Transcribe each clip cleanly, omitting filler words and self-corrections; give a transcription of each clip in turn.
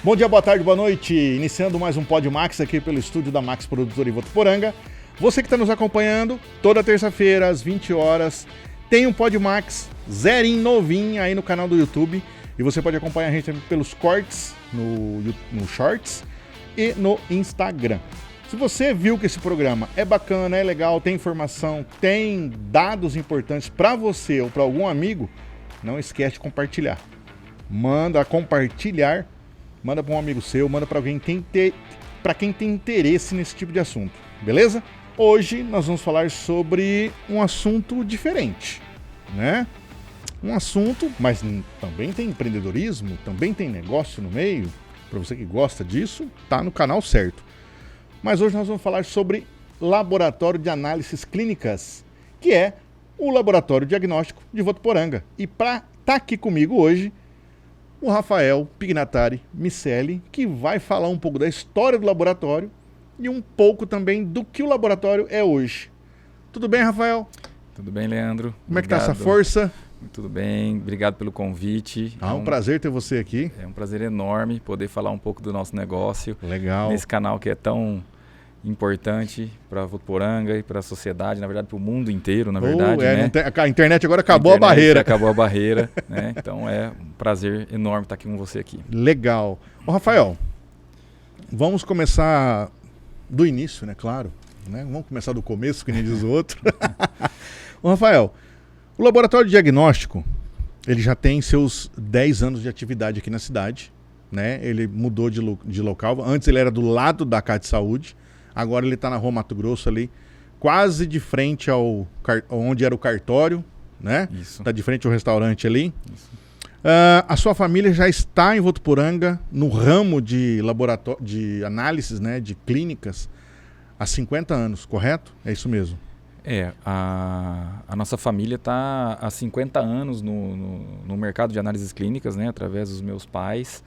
Bom dia, boa tarde, boa noite. Iniciando mais um PodMax aqui pelo estúdio da Max Produtora em Votuporanga. Você que está nos acompanhando, toda terça-feira às 20 horas, tem um PodMax zerinho, novinho aí no canal do YouTube. E você pode acompanhar a gente pelos cortes, no Shorts e no Instagram. Se você viu que esse programa é bacana, é legal, tem informação, tem dados importantes para você ou para algum amigo, não esquece de compartilhar. Manda compartilhar, manda para um amigo seu, manda para alguém para quem tem interesse nesse tipo de assunto, beleza? Hoje nós vamos falar sobre um assunto diferente, né? Um assunto, mas também tem empreendedorismo, também tem negócio no meio. Para você que gosta disso, tá no canal certo. Mas hoje nós vamos falar sobre Laboratório de Análises Clínicas, que é o Laboratório Diagnóstico de Votuporanga. E para estar aqui comigo hoje, o Rafael Pignatari Miceli, que vai falar um pouco da história do laboratório e um pouco também do que o laboratório é hoje. Tudo bem, Rafael? Tudo bem, Leandro? Como é que tá essa força? Tudo bem, obrigado pelo convite. É um prazer ter você aqui. É um prazer enorme poder falar um pouco do nosso negócio. Legal. Nesse canal que é tão importante para Votuporanga e para a sociedade, na verdade para o mundo inteiro, na verdade. Né? A internet agora acabou a barreira. Acabou a barreira, né? Então é um prazer enorme estar aqui com você aqui. Legal. Ô, Rafael, vamos começar do início, né? Claro. Né? Vamos começar do começo, que nem diz o outro. Ô, Rafael, o Laboratório de Diagnóstico, ele já tem seus 10 anos de atividade aqui na cidade, né? Ele mudou de local. Antes ele era do lado da Casa de Saúde, agora ele está na Rua Mato Grosso ali, quase de frente ao onde era o cartório, né? Isso. Está de frente ao restaurante ali. Isso. A sua família já está em Votuporanga, no ramo de laboratório, de análises, né? De clínicas, há 50 anos, correto? É isso mesmo. A nossa família está há 50 anos no mercado de análises clínicas, né, através dos meus pais,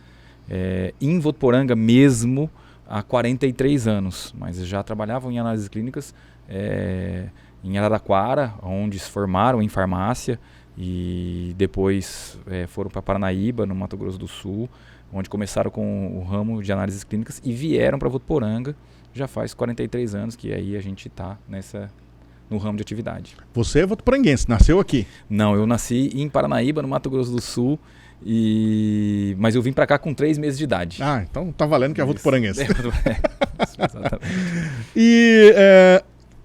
em Votuporanga mesmo há 43 anos, mas já trabalhavam em análises clínicas em Araraquara, onde se formaram em farmácia e depois foram para Paranaíba, no Mato Grosso do Sul, onde começaram com o ramo de análises clínicas e vieram para Votuporanga, já faz 43 anos que aí a gente está no ramo de atividade. Você é votuporanguense, nasceu aqui? Não, eu nasci em Paranaíba, no Mato Grosso do Sul, mas eu vim para cá com 3 meses de idade. Ah, então tá valendo que é votuporanguense. Exatamente. E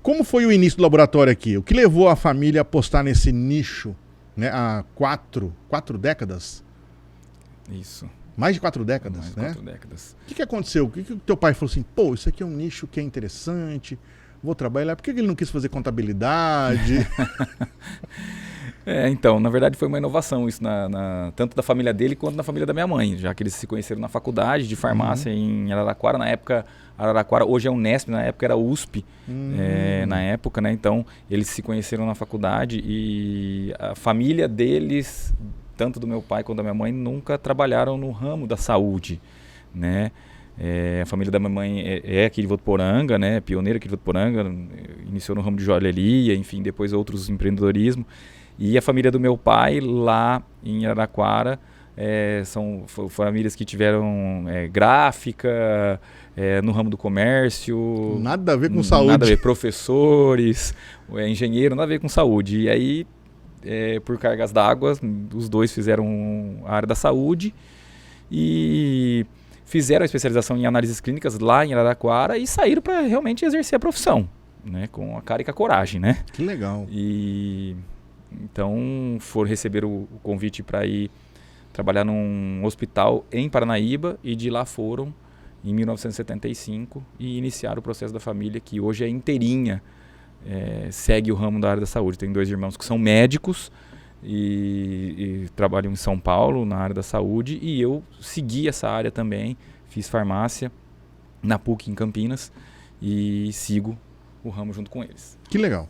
como foi o início do laboratório aqui? O que levou a família a apostar nesse nicho, né, há 4 décadas? Isso. Mais de 4 décadas, Mais de né? 4 décadas. O que aconteceu? O que teu pai falou assim, pô, isso aqui é um nicho que é interessante, vou trabalhar. Por que ele não quis fazer contabilidade? Então, na verdade foi uma inovação isso, tanto da família dele quanto na família da minha mãe, já que eles se conheceram na faculdade de farmácia em Araraquara. Na época, Araraquara hoje é Unesp, na época era USP, na época, né? Então, eles se conheceram na faculdade e a família deles, tanto do meu pai quanto da minha mãe, nunca trabalharam no ramo da saúde, né? A família da minha mãe é aqui de Votuporanga, né? Pioneira aqui de Votuporanga, iniciou no ramo de joalheria, enfim, depois outros empreendedorismo. E a família do meu pai, lá em Araraquara, são famílias que tiveram gráfica, no ramo do comércio. Nada a ver com saúde. Nada a ver, professores, engenheiro, nada a ver com saúde. E aí, por cargas d'água, os dois fizeram a área da saúde e fizeram a especialização em análises clínicas lá em Araraquara e saíram para realmente exercer a profissão, né? Com a cara e com a coragem, né? Que legal. E então foram receber o convite para ir trabalhar num hospital em Paranaíba e de lá foram em 1975 e iniciaram o processo da família, que hoje é inteirinha, segue o ramo da área da saúde. Tem 2 irmãos que são médicos e trabalham em São Paulo na área da saúde, e eu segui essa área também, fiz farmácia na PUC em Campinas e sigo o ramo junto com eles. Que legal,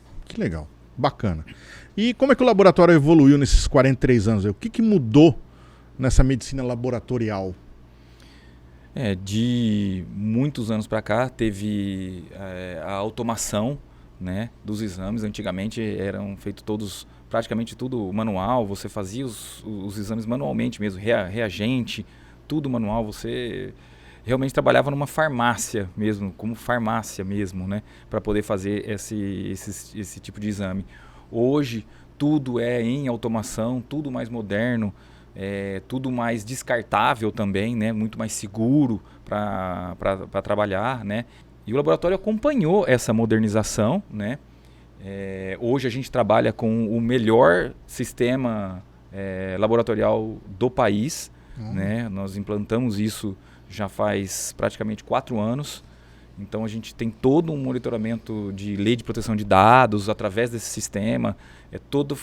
bacana. E como é que o laboratório evoluiu nesses 43 anos? O que mudou nessa medicina laboratorial? De muitos anos para cá teve a automação, né, dos exames. Antigamente eram feitos todos, praticamente tudo manual, você fazia os exames manualmente mesmo, reagente, tudo manual, você realmente trabalhava numa farmácia mesmo, como farmácia mesmo, né? Para poder fazer esse tipo de exame. Hoje, tudo é em automação, tudo mais moderno, tudo mais descartável também, né? Muito mais seguro para trabalhar, né? E o laboratório acompanhou essa modernização, né? Hoje a gente trabalha com o melhor sistema laboratorial do país, né? Nós implantamos isso já faz praticamente 4 anos. Então a gente tem todo um monitoramento de lei de proteção de dados através desse sistema.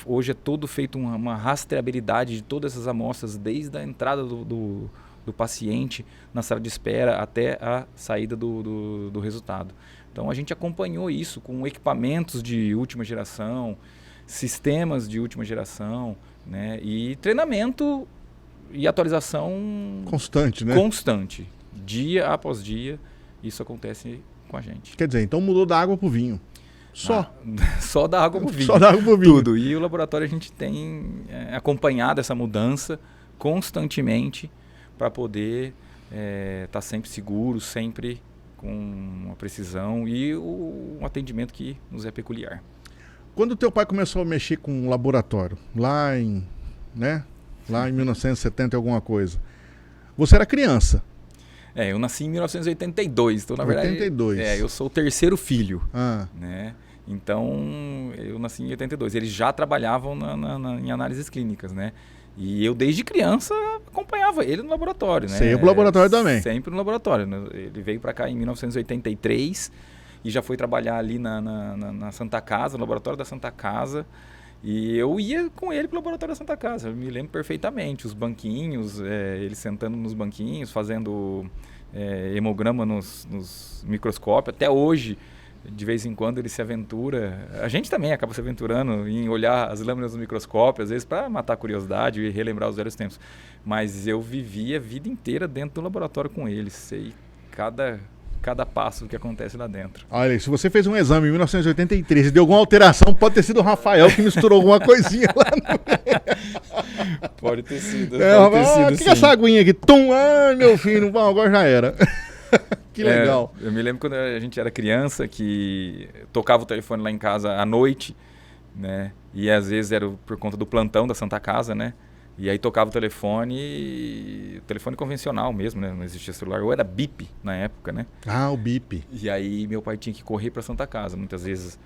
Hoje é todo feito uma rastreabilidade de todas essas amostras, desde a entrada do paciente na sala de espera até a saída do resultado. Então a gente acompanhou isso com equipamentos de última geração, sistemas de última geração, né? E treinamento e atualização constante, né? Constante, dia após dia, isso acontece com a gente. Quer dizer, então mudou da água pro vinho. Só? Só da água pro vinho. Só da água pro vinho. Tudo. E o laboratório a gente tem acompanhado essa mudança constantemente para poder estar sempre seguro, sempre com uma precisão e um atendimento que nos é peculiar. Quando o teu pai começou a mexer com o laboratório, lá em 1970 e alguma coisa, você era criança. Eu nasci em 1982, então na verdade 82. Eu sou o terceiro filho, né? Então eu nasci em 82. Eles já trabalhavam em análises clínicas, né? E eu desde criança acompanhava ele no laboratório, né? Você ia pro laboratório também? Sempre no laboratório, né? Ele veio para cá em 1983 e já foi trabalhar ali na Santa Casa, no laboratório da Santa Casa. E eu ia com ele pro laboratório da Santa Casa, eu me lembro perfeitamente, os banquinhos, ele sentando nos banquinhos, fazendo hemograma nos microscópios. Até hoje, de vez em quando ele se aventura, a gente também acaba se aventurando em olhar as lâminas do microscópio, às vezes para matar a curiosidade e relembrar os velhos tempos. Mas eu vivia a vida inteira dentro do laboratório com ele, sei cada passo que acontece lá dentro. Olha, se você fez um exame em 1983 e deu alguma alteração, pode ter sido o Rafael que misturou alguma coisinha lá no... Pode ter sido. O que é essa aguinha aqui? Tum! Ai, meu filho, bom, agora já era. Que legal. Eu me lembro quando a gente era criança que tocava o telefone lá em casa à noite, né? E às vezes era por conta do plantão da Santa Casa, né? E aí tocava o telefone convencional mesmo, né? Não existia celular, ou era bip na época, né? Ah, o bip. E aí meu pai tinha que correr para Santa Casa. Muitas vezes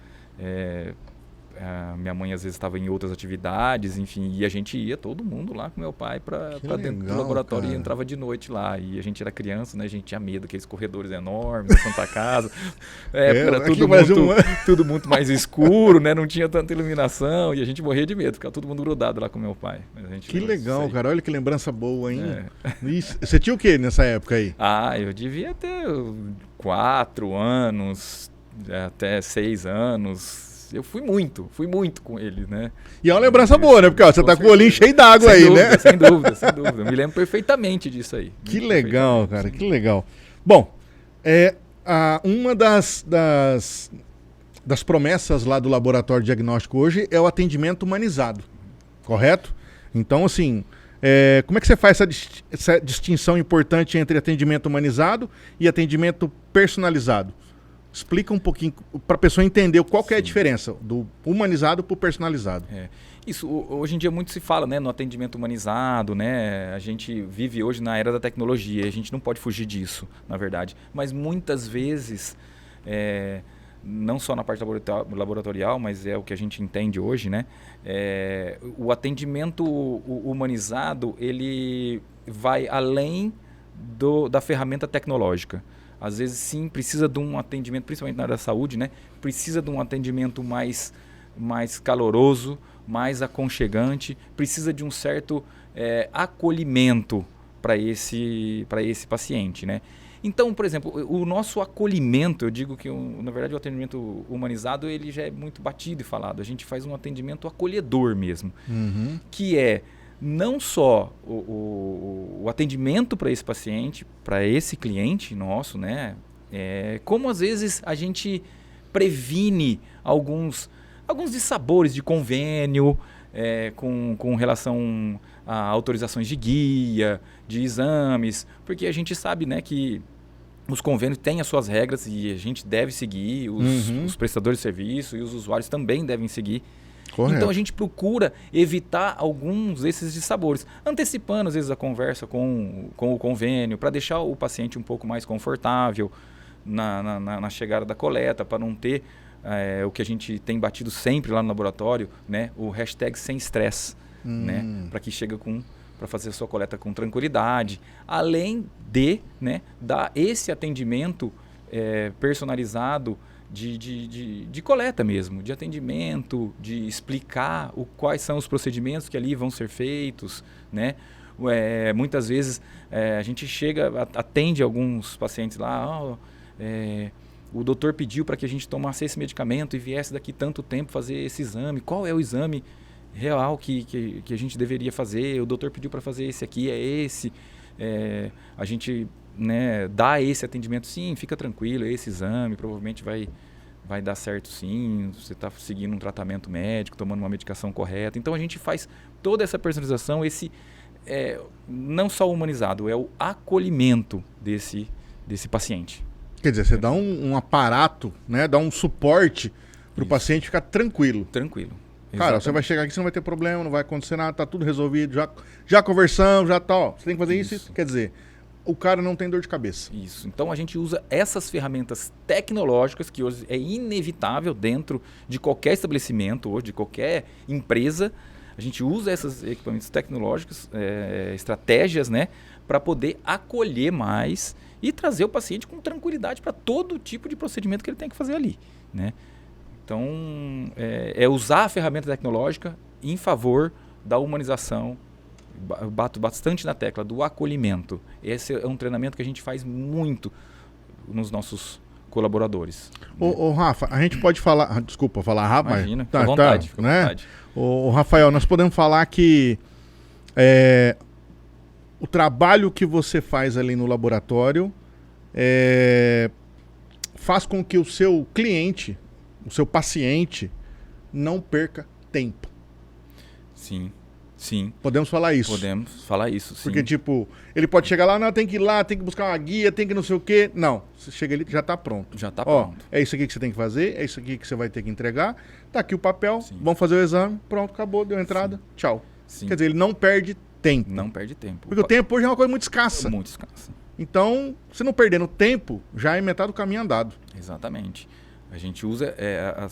minha mãe às vezes estava em outras atividades, enfim, e a gente ia todo mundo lá com meu pai para dentro do laboratório, cara. E entrava de noite lá. E a gente era criança, né? A gente tinha medo, aqueles corredores enormes da Santa Casa. Era tudo muito mais escuro, né? Não tinha tanta iluminação e a gente morria de medo, ficava todo mundo grudado lá com meu pai. Mas a gente que legal, cara. Olha que lembrança boa, hein? Você tinha o que nessa época aí? Eu devia ter 4 anos, até 6 anos. Eu fui muito com ele, né? E é uma lembrança boa, né? Porque você tá com o olhinho cheio d'água aí, né? Sem dúvida. Eu me lembro perfeitamente disso aí. Que legal, cara, que legal. Bom, uma das promessas lá do laboratório diagnóstico hoje é o atendimento humanizado, correto? Então, assim, como é que você faz essa distinção importante entre atendimento humanizado e atendimento personalizado? Explica um pouquinho para a pessoa entender qual que é a diferença do humanizado para o personalizado. Isso, hoje em dia muito se fala, né, no atendimento humanizado, né? A gente vive hoje na era da tecnologia, a gente não pode fugir disso, na verdade. Mas muitas vezes, não só na parte laboratorial, mas é o que a gente entende hoje, né? O atendimento humanizado, ele vai além da ferramenta tecnológica. Às vezes, sim, precisa de um atendimento, principalmente na área da saúde, né? Precisa de um atendimento mais caloroso, mais aconchegante, precisa de um certo acolhimento para esse paciente, né? Então, por exemplo, o nosso acolhimento, eu digo que, na verdade, o atendimento humanizado ele já é muito batido e falado. A gente faz um atendimento acolhedor mesmo, que é não só o atendimento para esse paciente, para esse cliente nosso, né? Como às vezes a gente previne alguns dissabores de convênio, com relação a autorizações de guia, de exames, porque a gente sabe, né, que os convênios têm as suas regras e a gente deve seguir, os prestadores de serviço e os usuários também devem seguir. Correto. Então a gente procura evitar alguns desses dissabores, antecipando às vezes a conversa com o convênio, para deixar o paciente um pouco mais confortável na chegada da coleta, para não ter o que a gente tem batido sempre lá no laboratório, né, o hashtag sem estresse, né, para que chegue para fazer a sua coleta com tranquilidade, além de, né, dar esse atendimento personalizado de coleta mesmo, de atendimento, de explicar quais são os procedimentos que ali vão ser feitos, né? Muitas vezes a gente atende alguns pacientes lá, o doutor pediu para que a gente tomasse esse medicamento e viesse daqui tanto tempo fazer esse exame, qual é o exame real que a gente deveria fazer, o doutor pediu para fazer esse aqui, é esse, a gente, né, dá esse atendimento, sim, fica tranquilo, esse exame provavelmente vai dar certo sim, você está seguindo um tratamento médico, tomando uma medicação correta, então a gente faz toda essa personalização, não só humanizado, é o acolhimento desse paciente. Quer dizer, você dá um aparato, né, dá um suporte para o paciente ficar tranquilo. Tranquilo. Cara, Exatamente. você vai chegar aqui, você não vai ter problema, não vai acontecer nada, tá tudo resolvido, já conversamos, já tá, ó, você tem que fazer isso. Quer dizer, o cara não tem dor de cabeça. Isso. Então a gente usa essas ferramentas tecnológicas que hoje é inevitável dentro de qualquer estabelecimento ou de qualquer empresa. A gente usa esses equipamentos tecnológicos, estratégias, né, para poder acolher mais e trazer o paciente com tranquilidade para todo tipo de procedimento que ele tem que fazer ali, né? Então, usar a ferramenta tecnológica em favor da humanização. Eu bato bastante na tecla do acolhimento. Esse é um treinamento que a gente faz muito nos nossos colaboradores. Ô Rafa, a gente pode falar... Desculpa falar Rafa, Imagina, mas... fica à vontade. Fica à né? vontade. Ô Rafael, nós podemos falar que o trabalho que você faz ali no laboratório faz com que o seu cliente, o seu paciente, não perca tempo. Sim, sim. Podemos falar isso? Podemos falar isso, sim. Porque, tipo, ele pode chegar lá, não, tem que ir lá, tem que buscar uma guia, tem que não sei o quê. Não, você chega ali, já tá pronto. Já tá Ó, pronto. é isso aqui que você tem que fazer, é isso aqui que você vai ter que entregar. Tá aqui o papel, Sim. vamos fazer o exame, pronto, acabou, deu entrada, Sim. tchau. Sim. Quer dizer, ele não perde tempo. Não perde tempo. Porque o tempo hoje é uma coisa muito escassa. Muito escassa. Então, se não perdendo tempo, já é metade do caminho andado. Exatamente. A gente usa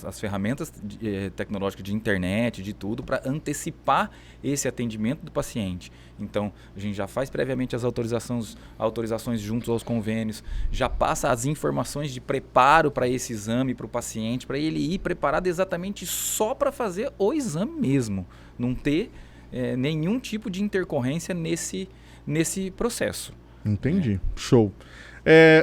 as ferramentas tecnológicas de internet, de tudo, para antecipar esse atendimento do paciente. Então, a gente já faz previamente as autorizações junto aos convênios, já passa as informações de preparo para esse exame para o paciente, para ele ir preparado exatamente só para fazer o exame mesmo. Não ter nenhum tipo de intercorrência nesse processo. Entendi. Show.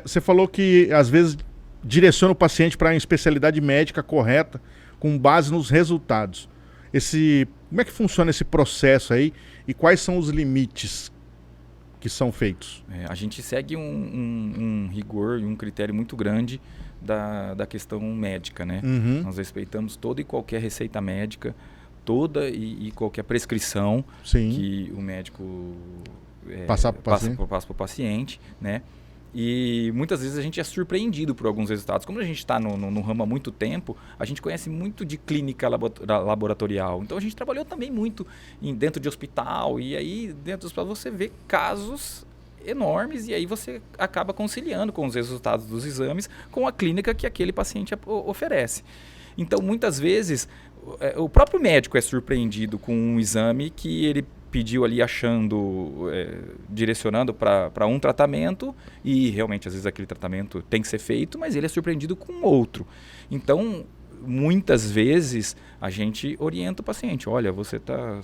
Você falou que, às vezes, direciona o paciente para uma especialidade médica correta, com base nos resultados. Como é que funciona esse processo aí e quais são os limites que são feitos? A gente segue um rigor e um critério muito grande da questão médica, né? Uhum. Nós respeitamos toda e qualquer receita médica, toda e qualquer prescrição Sim. que o médico Passa para o paciente, né? E muitas vezes a gente é surpreendido por alguns resultados. Como a gente está no ramo há muito tempo, a gente conhece muito de clínica laboratorial. Então a gente trabalhou também muito dentro de hospital. E aí dentro do hospital você vê casos enormes e aí você acaba conciliando com os resultados dos exames com a clínica que aquele paciente oferece. Então muitas vezes o próprio médico é surpreendido com um exame que ele pediu ali direcionando para um tratamento e realmente às vezes aquele tratamento tem que ser feito, mas ele é surpreendido com outro. Então, muitas vezes a gente orienta o paciente, olha, você está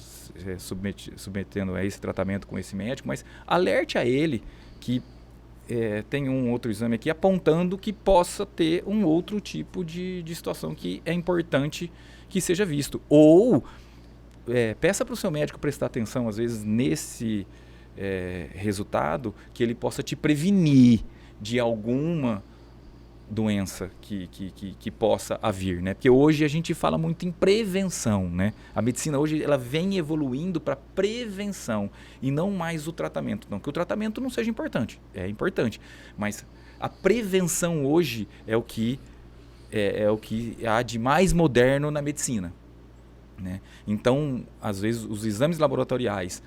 submetendo a esse tratamento com esse médico, mas alerte a ele que tem um outro exame aqui apontando que possa ter um outro tipo de situação que é importante que seja visto. Ou peça para o seu médico prestar atenção, às vezes, nesse resultado, que ele possa te prevenir de alguma doença que possa vir, né? Porque hoje a gente fala muito em prevenção, né? A medicina hoje ela vem evoluindo para prevenção e não mais o tratamento. Não que o tratamento não seja importante, é importante, mas a prevenção hoje é o que há de mais moderno na medicina, né? Então, às vezes, os exames laboratoriais,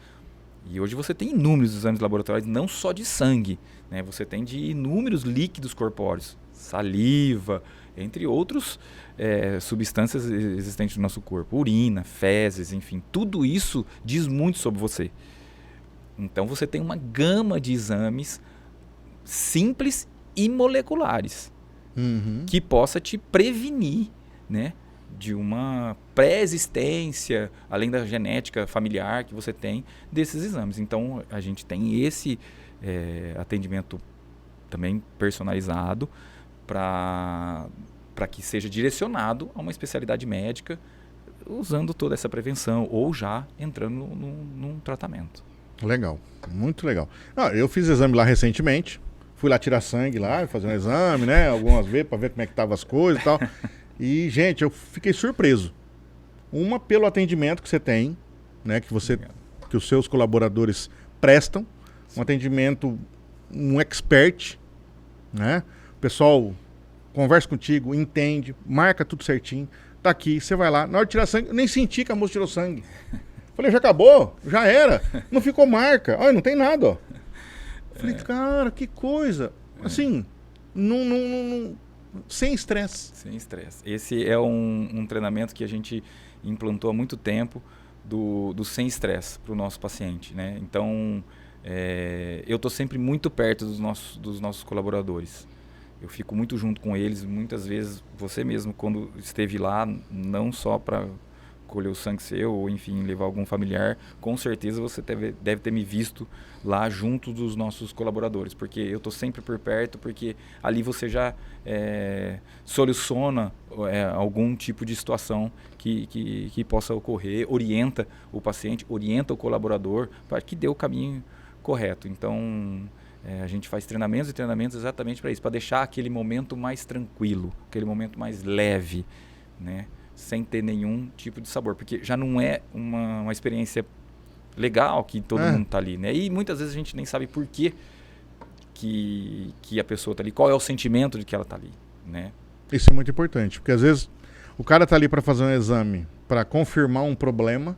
e hoje você tem inúmeros exames laboratoriais, não só de sangue, né? Você tem de inúmeros líquidos corpóreos, saliva, entre outros substâncias existentes no nosso corpo, urina, fezes, enfim, tudo isso diz muito sobre você. Então você tem uma gama de exames simples e moleculares que possa te prevenir, né, de uma pré-existência, além da genética familiar que você tem desses exames. Então a gente tem esse atendimento também personalizado para que seja direcionado a uma especialidade médica, usando toda essa prevenção ou já entrando num tratamento. Legal, muito legal. Eu fiz exame lá recentemente, fui lá tirar sangue lá, fazer um exame, né, algumas vezes para ver como é que estavam as coisas e tal. E, gente, eu fiquei surpreso. Uma, pelo atendimento que você tem, né, que os seus colaboradores prestam, um atendimento, um expert, né? O pessoal conversa contigo, entende, marca tudo certinho, tá aqui, você vai lá, na hora de tirar sangue, eu nem senti que a moça tirou sangue. Falei, já acabou? Já era. Não ficou marca. Olha, não tem nada, ó. Falei, cara, que coisa. Assim, sem estresse. Sem estresse. Esse é um treinamento que a gente implantou há muito tempo do sem estresse para o nosso paciente, né? Então, eu estou sempre muito perto dos nossos colaboradores. Eu fico muito junto com eles. Muitas vezes, você mesmo, quando esteve lá, não só para colher o sangue seu ou, enfim, levar algum familiar, com certeza você deve ter me visto lá junto dos nossos colaboradores, porque eu estou sempre por perto, porque ali você já soluciona algum tipo de situação que possa ocorrer, orienta o paciente, orienta o colaborador para que dê o caminho correto. Então, a gente faz treinamentos e treinamentos exatamente para isso, para deixar aquele momento mais tranquilo, aquele momento mais leve, né? Sem ter nenhum tipo de sabor, porque já não é uma experiência legal que todo mundo está ali, né? E muitas vezes a gente nem sabe por que a pessoa está ali, qual é o sentimento de que ela está ali, né? Isso é muito importante, porque às vezes o cara está ali para fazer um exame para confirmar um problema,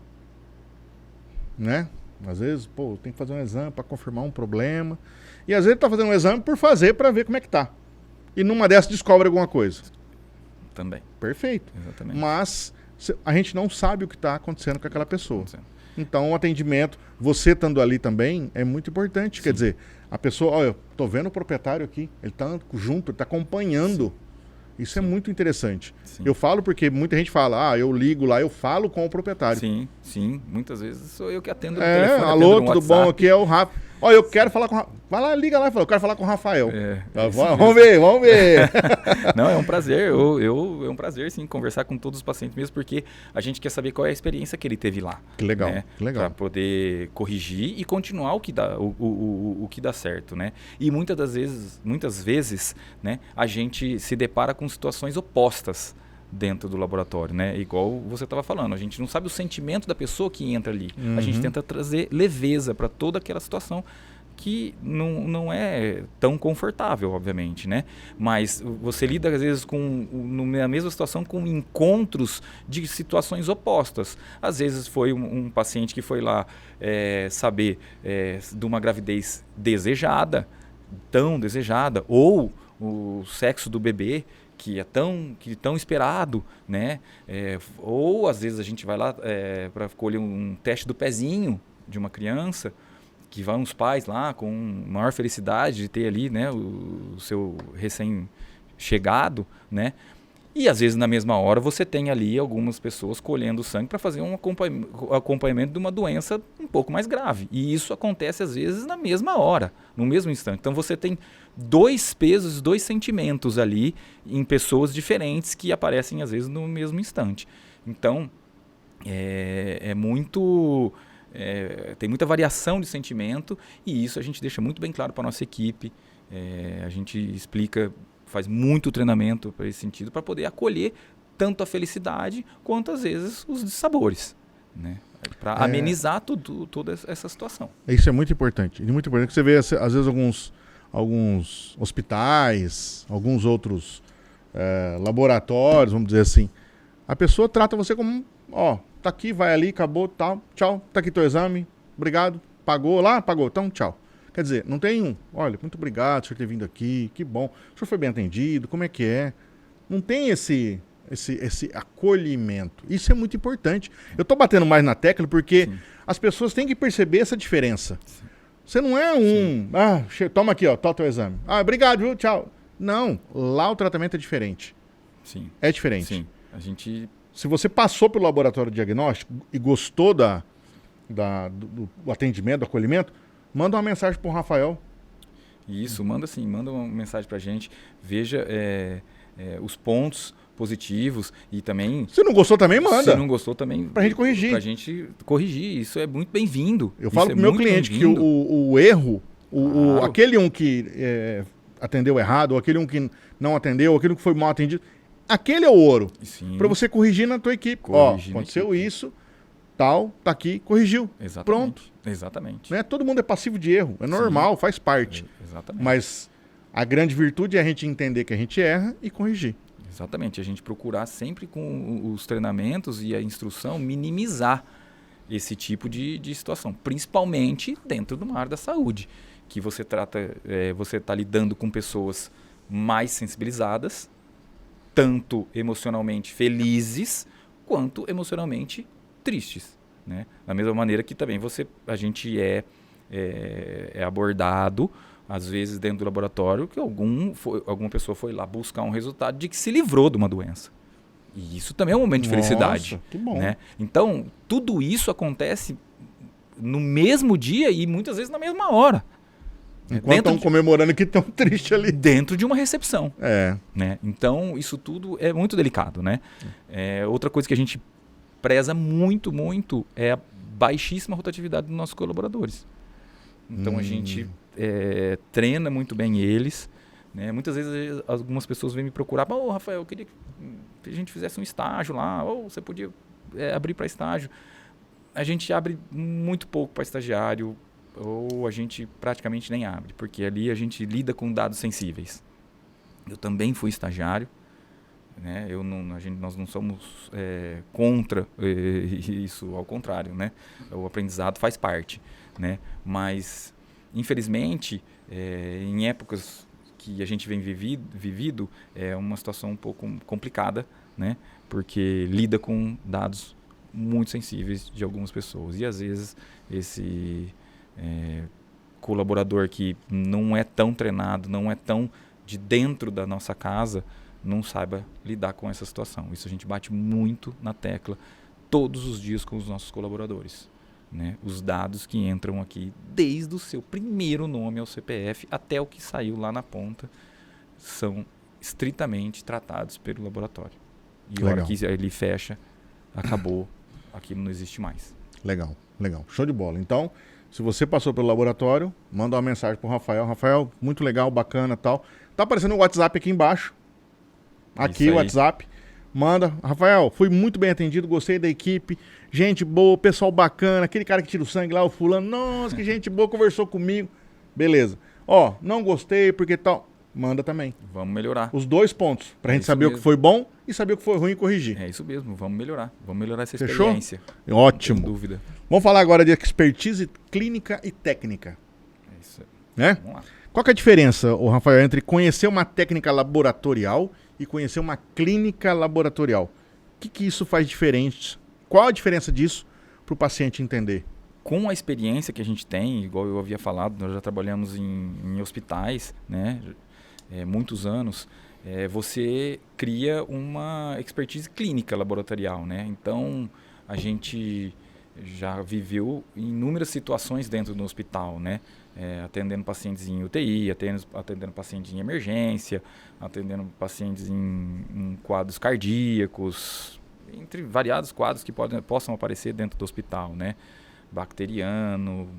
né? Às vezes, tem que fazer um exame para confirmar um problema, e às vezes ele está fazendo um exame por fazer para ver como é que tá. E numa dessas descobre alguma coisa. Também. Perfeito. Exatamente. Mas a gente não sabe o que está acontecendo com aquela pessoa. Então, o atendimento, você estando ali também, é muito importante. Sim. Quer dizer, a pessoa, olha, eu tô vendo o proprietário aqui, ele está junto, ele está acompanhando. Sim. Isso é muito interessante. Sim. Eu falo porque muita gente fala, eu ligo lá, eu falo com o proprietário. Sim, sim. Muitas vezes sou eu que atendo no telefone. Alô, tudo bom? Aqui é o Rafa. Olha, eu quero falar com o Rafael. Vai lá, liga lá e fala, eu quero falar com o Rafael. Vamos ver. Não, é um prazer. É um prazer, sim, conversar com todos os pacientes mesmo, porque a gente quer saber qual é a experiência que ele teve lá. Que legal, né? Que legal. Para poder corrigir e continuar o que dá certo, né? E muitas vezes, né, a gente se depara com situações opostas dentro do laboratório, né? Igual você estava falando, a gente não sabe o sentimento da pessoa que entra ali. A gente tenta trazer leveza para toda aquela situação que não é tão confortável, obviamente, né? Mas você lida, às vezes, na mesma situação com encontros de situações opostas. Às vezes foi um paciente que foi lá saber de uma gravidez tão desejada, ou o sexo do bebê, que é tão esperado, né? Ou às vezes a gente vai lá para colher um teste do pezinho de uma criança, que vão os pais lá com maior felicidade de ter ali, né, o seu recém-chegado, né? E às vezes na mesma hora você tem ali algumas pessoas colhendo sangue para fazer um acompanhamento de uma doença um pouco mais grave. E isso acontece às vezes na mesma hora, no mesmo instante. Então você tem dois pesos, dois sentimentos ali em pessoas diferentes que aparecem às vezes no mesmo instante. Então tem muita variação de sentimento, e isso a gente deixa muito bem claro para a nossa equipe. A gente explica, faz muito treinamento para esse sentido, para poder acolher tanto a felicidade quanto, às vezes, os dissabores, né? Para amenizar toda essa situação. Isso é muito importante. É muito importante que você vê, às vezes, alguns hospitais, alguns outros laboratórios, vamos dizer assim. A pessoa trata você como, tá aqui, vai ali, acabou, tal, tchau, tá aqui teu exame, obrigado, pagou lá, pagou, então tchau. Quer dizer, não tem olha, muito obrigado por ter vindo aqui, que bom, o senhor foi bem atendido, como é que é? Não tem esse acolhimento. Isso é muito importante. Eu tô batendo mais na tecla porque as pessoas têm que perceber essa diferença. Sim. Você não é toma aqui, toma teu exame. Obrigado, viu? Tchau. Não, lá o tratamento é diferente. Sim. É diferente. Sim. Se você passou pelo laboratório de diagnóstico e gostou do atendimento, do acolhimento, manda uma mensagem pro Rafael. Isso, manda uma mensagem pra gente. Veja os pontos positivos e também... Se não gostou também, manda. Se não gostou também... Pra gente corrigir. Pra gente corrigir. Isso é muito bem-vindo. Eu falo pro meu cliente que o erro, claro. aquele que atendeu errado, ou aquele que não atendeu, ou aquele que foi mal atendido, aquele é o ouro. Para você corrigir na tua equipe. Aconteceu isso, tal, tá aqui, corrigiu. Exatamente. Pronto. Exatamente. Né? Todo mundo é passivo de erro. É normal, faz parte. Exatamente. Mas a grande virtude é a gente entender que a gente erra e corrigir. Exatamente. A gente procurar sempre com os treinamentos e a instrução minimizar esse tipo de situação. Principalmente dentro do área da saúde. Que você está lidando com pessoas mais sensibilizadas, tanto emocionalmente felizes, quanto emocionalmente tristes. Né? Da mesma maneira que também a gente é abordado, às vezes dentro do laboratório, que alguma pessoa foi lá buscar um resultado de que se livrou de uma doença. E isso também é um momento de felicidade. Que bom. Né? Então, tudo isso acontece no mesmo dia e muitas vezes na mesma hora. Enquanto estão comemorando que estão tristes ali. Dentro de uma recepção. Né? Então, isso tudo é muito delicado. Né? Outra coisa que a gente preza muito, muito é a baixíssima rotatividade dos nossos colaboradores. Então, a gente treina muito bem eles. Né? Muitas vezes, algumas pessoas vêm me procurar. Rafael, eu queria que a gente fizesse um estágio lá. Ou você podia abrir para estágio. A gente abre muito pouco para estagiário. Ou a gente praticamente nem abre. Porque ali a gente lida com dados sensíveis. Eu também fui estagiário. Né? Nós não somos contra isso, ao contrário. Né? O aprendizado faz parte. Né? Mas, infelizmente, em épocas que a gente vem vivido, é uma situação um pouco complicada, né? Porque lida com dados muito sensíveis de algumas pessoas. E, às vezes, esse colaborador que não é tão treinado, não é tão de dentro da nossa casa, não saiba lidar com essa situação. Isso a gente bate muito na tecla todos os dias com os nossos colaboradores. Né? Os dados que entram aqui, desde o seu primeiro nome ao CPF até o que saiu lá na ponta, são estritamente tratados pelo laboratório. E a hora que ele fecha, acabou, aquilo não existe mais. Legal. Show de bola. Então, se você passou pelo laboratório, manda uma mensagem pro Rafael. Rafael, muito legal, bacana e tal. Tá aparecendo o WhatsApp aqui embaixo. Aqui o WhatsApp. Manda. Rafael, fui muito bem atendido, gostei da equipe. Gente boa, pessoal bacana. Aquele cara que tira o sangue lá, o fulano. Nossa, que gente boa, conversou comigo. Beleza. Não gostei porque tal. Manda também. Vamos melhorar. Os 2 pontos. Pra gente saber o que foi bom e saber o que foi ruim e corrigir. É isso mesmo. Vamos melhorar. Vamos melhorar essa experiência. Fechou? Ótimo. Sem dúvida. Vamos falar agora de expertise clínica e técnica. É isso. Né? Vamos lá. Qual que é a diferença, Rafael, entre conhecer uma técnica laboratorial e conhecer uma clínica laboratorial? O que isso faz diferente? Qual a diferença disso para o paciente entender? Com a experiência que a gente tem, igual eu havia falado, nós já trabalhamos em hospitais, né? Muitos anos, você cria uma expertise clínica laboratorial, né? Então, a gente já viveu inúmeras situações dentro do hospital, né? Atendendo pacientes em UTI, atendendo pacientes em emergência, atendendo pacientes em quadros cardíacos, entre variados quadros que possam aparecer dentro do hospital, né? Bacteriano,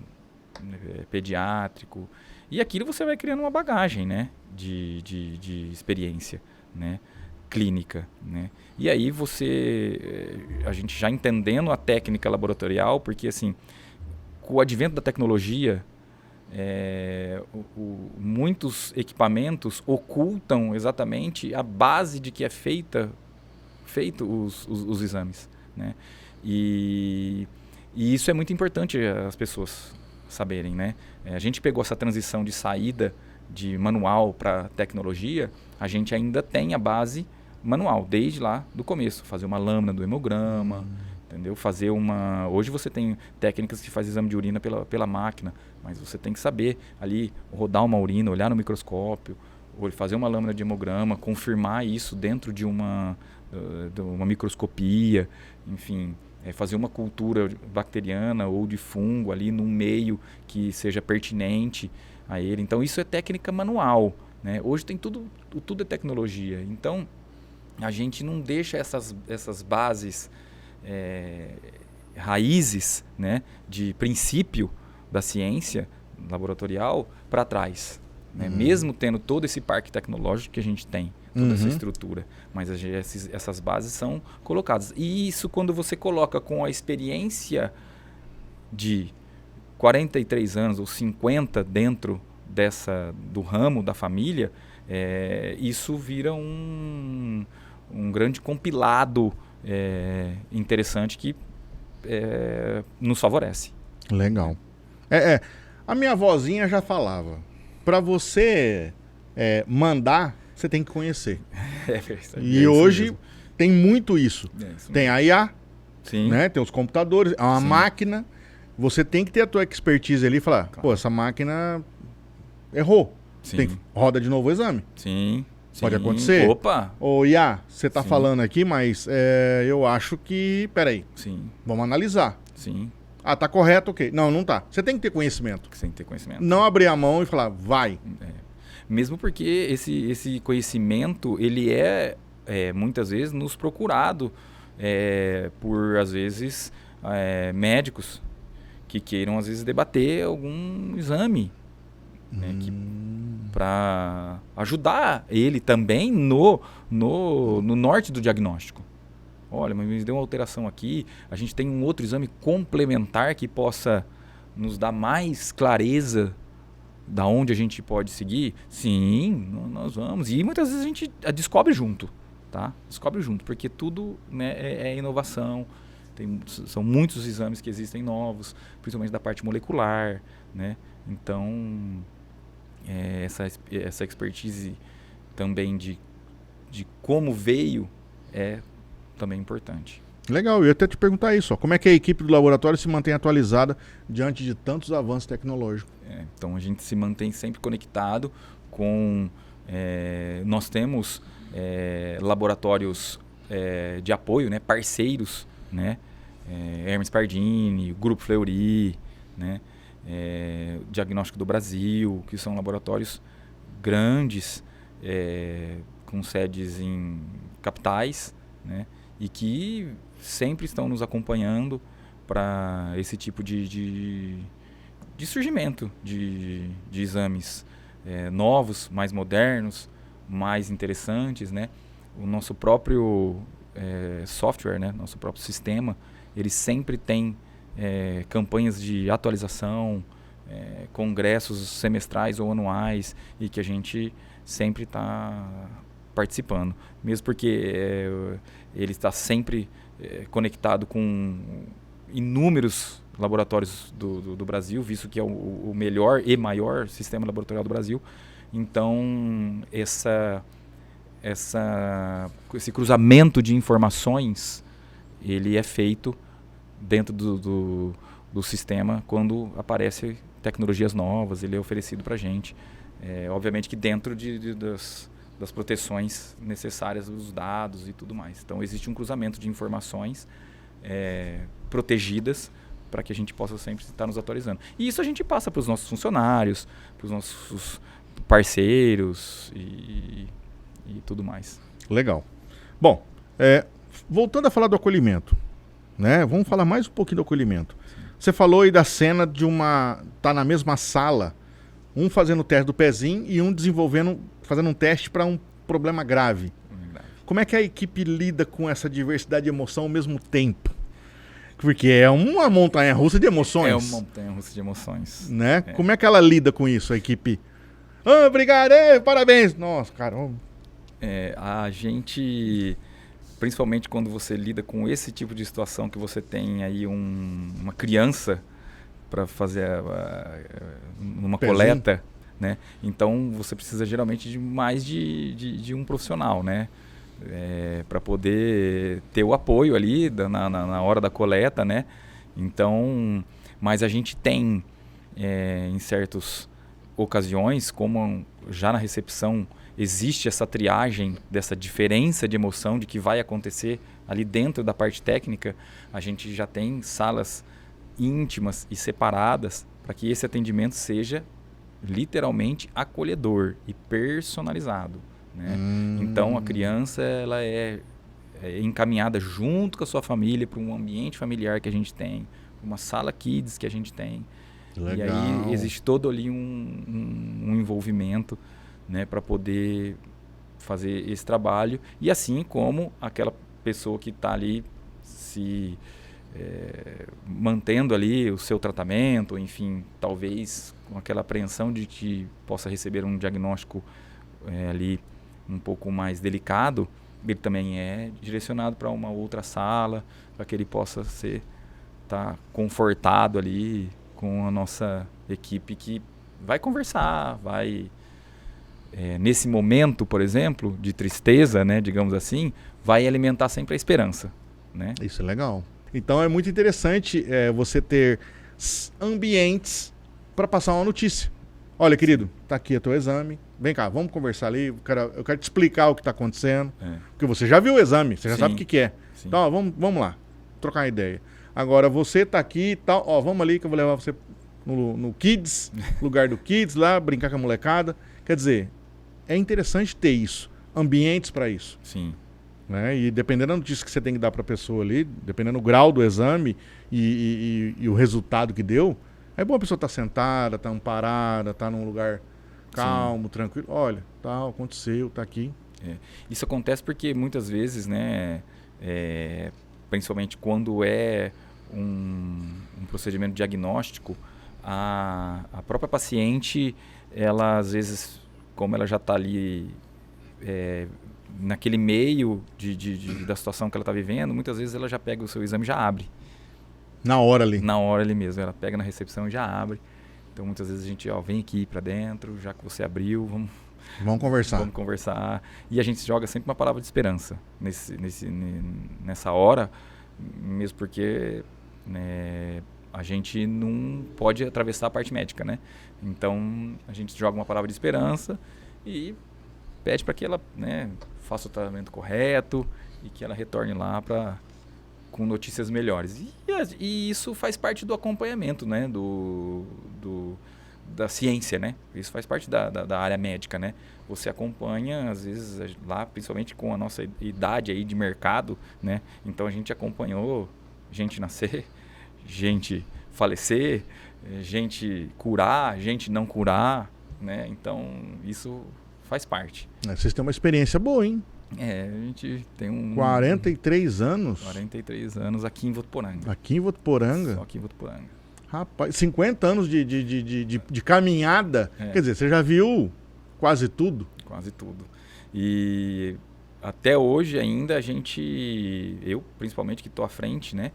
pediátrico. E aquilo você vai criando uma bagagem, né? De experiência, né? Clínica, né? E aí a gente já entendendo a técnica laboratorial, porque assim, com o advento da tecnologia, muitos equipamentos ocultam exatamente a base de que é feito os exames, né? E isso é muito importante as pessoas saberem, né? A gente pegou essa transição de saída de manual para tecnologia, a gente ainda tem a base manual, desde lá do começo. Fazer uma lâmina do hemograma, entendeu? Hoje você tem técnicas que faz exame de urina pela máquina, mas você tem que saber ali rodar uma urina, olhar no microscópio, ou fazer uma lâmina de hemograma, confirmar isso dentro de uma microscopia, enfim, fazer uma cultura bacteriana ou de fungo ali num meio que seja pertinente a ele. Então isso é técnica manual, né? Hoje tem tudo é tecnologia. Então a gente não deixa essas bases raízes, né, de princípio da ciência laboratorial para trás, né? Mesmo tendo todo esse parque tecnológico que a gente tem, toda essa estrutura, mas essas bases são colocadas. E isso, quando você coloca com a experiência de 43 anos ou 50 dentro do ramo da família, isso vira um grande compilado interessante que nos favorece. Legal. A minha avózinha já falava, para você mandar, você tem que conhecer. E hoje mesmo. Tem muito isso. Tem a IA, né? Tem os computadores, é uma máquina. Você tem que ter a tua expertise ali e falar, claro, pô, essa máquina errou. Roda de novo o exame. Sim. Pode acontecer. Opa! Ô, Iá, você tá falando aqui, mas eu acho que... Peraí. Vamos analisar. Ah, tá correto, ok. Não tá. Você tem que ter conhecimento. Não abrir a mão e falar, vai. Mesmo porque esse conhecimento, ele muitas vezes nos procurado por, às vezes, médicos que queiram, às vezes, debater algum exame, né, para ajudar ele também no norte do diagnóstico. Olha, mas me deu uma alteração aqui, a gente tem um outro exame complementar que possa nos dar mais clareza da onde a gente pode seguir? Sim, nós vamos. E muitas vezes a gente descobre junto, tá? Descobre junto, porque tudo, né, é inovação. São muitos exames que existem novos, principalmente da parte molecular, né? Então, essa expertise também de como veio é também importante. Legal, eu ia até te perguntar isso, ó. Como é que a equipe do laboratório se mantém atualizada diante de tantos avanços tecnológicos? Então a gente se mantém sempre conectado com... nós temos laboratórios de apoio, né, parceiros, né, Hermes Pardini, Grupo Fleury, né, Diagnóstico do Brasil, que são laboratórios grandes, com sedes em capitais, né, e que sempre estão nos acompanhando para esse tipo de surgimento de exames novos, mais modernos, mais interessantes, né? O nosso próprio software, né? Nosso próprio sistema, ele sempre tem campanhas de atualização, congressos semestrais ou anuais, e que a gente sempre está participando, mesmo porque ele está sempre conectado com inúmeros laboratórios do Brasil, visto que é o melhor e maior sistema laboratorial do Brasil. Então, esse cruzamento de informações, ele é feito dentro do sistema quando aparecem tecnologias novas, ele é oferecido para a gente. Obviamente que dentro das proteções necessárias dos dados e tudo mais. Então, existe um cruzamento de informações protegidas para que a gente possa sempre estar nos atualizando. E isso a gente passa para os nossos funcionários, para os nossos parceiros e tudo mais. Legal. Bom, voltando a falar do acolhimento, né? Vamos falar mais um pouquinho do acolhimento. Sim. Você falou aí da cena de tá na mesma sala Um fazendo o teste do pezinho e um fazendo um teste para um problema grave. Como é que a equipe lida com essa diversidade de emoção ao mesmo tempo? Porque é uma montanha-russa de emoções. É uma montanha-russa de emoções. Né? Como é que ela lida com isso, a equipe? Obrigado, parabéns. Nossa, caramba. A gente, principalmente quando você lida com esse tipo de situação que você tem aí uma criança para fazer uma coleta, né? Então você precisa geralmente de mais de um profissional, né? Para poder ter o apoio ali na hora da coleta, né? Então, mas a gente tem em certas ocasiões, como já na recepção existe essa triagem dessa diferença de emoção de que vai acontecer ali dentro da parte técnica, a gente já tem salas íntimas e separadas para que esse atendimento seja literalmente acolhedor e personalizado, né? Então a criança ela é encaminhada junto com a sua família para um ambiente familiar que a gente tem, uma sala kids que a gente tem. Legal. E aí existe todo ali um envolvimento, né, para poder fazer esse trabalho, e assim como aquela pessoa que está ali se mantendo ali o seu tratamento, enfim, talvez com aquela apreensão de que possa receber um diagnóstico ali um pouco mais delicado, ele também é direcionado para uma outra sala, para que ele possa estar confortado ali com a nossa equipe que vai conversar, vai... nesse momento, por exemplo, de tristeza, né, digamos assim, vai alimentar sempre a esperança, né? Isso é legal. Então é muito interessante você ter ambientes para passar uma notícia. Olha, querido, tá aqui o teu exame. Vem cá, vamos conversar ali. Eu quero te explicar o que está acontecendo. Porque você já viu o exame, você já sabe o que é. Sim. Então, ó, vamos lá, trocar uma ideia. Agora, você tá aqui e tal, ó, vamos ali que eu vou levar você no Kids, lugar do Kids lá, brincar com a molecada. Quer dizer, é interessante ter isso, ambientes para isso. Sim. Né? E dependendo da notícia que você tem que dar para a pessoa ali, dependendo do grau do exame e o resultado que deu, é bom a pessoa estar sentada, estar amparada, estar num lugar calmo, sim, tranquilo. Olha, tal, aconteceu, tá aqui. Isso acontece porque muitas vezes, né, principalmente quando é um procedimento diagnóstico, a própria paciente, ela às vezes, como ela já está ali naquele meio da situação que ela está vivendo, muitas vezes ela já pega o seu exame e já abre. Na hora ali? Na hora ali mesmo, ela pega na recepção e já abre. Então muitas vezes a gente, vem aqui para dentro, já que você abriu, vamos conversar. Vamos conversar. E a gente joga sempre uma palavra de esperança nessa hora, mesmo porque, né, a gente não pode atravessar a parte médica, né? Então a gente joga uma palavra de esperança e pede para que ela, né, faça o tratamento correto e que ela retorne lá com notícias melhores. E isso faz parte do acompanhamento, né, da ciência, né? Isso faz parte da área médica, né? Você acompanha, às vezes, lá, principalmente com a nossa idade aí de mercado, né? Então a gente acompanhou gente nascer, gente falecer, gente curar, gente não curar, né? Então isso faz parte. Vocês têm uma experiência boa, hein? A gente tem 43 anos? 43 anos aqui em Votuporanga. Aqui em Votuporanga? Só aqui em Votuporanga. Rapaz, 50 anos de caminhada. Quer dizer, você já viu quase tudo? Quase tudo. E até hoje ainda eu principalmente que estou à frente, né,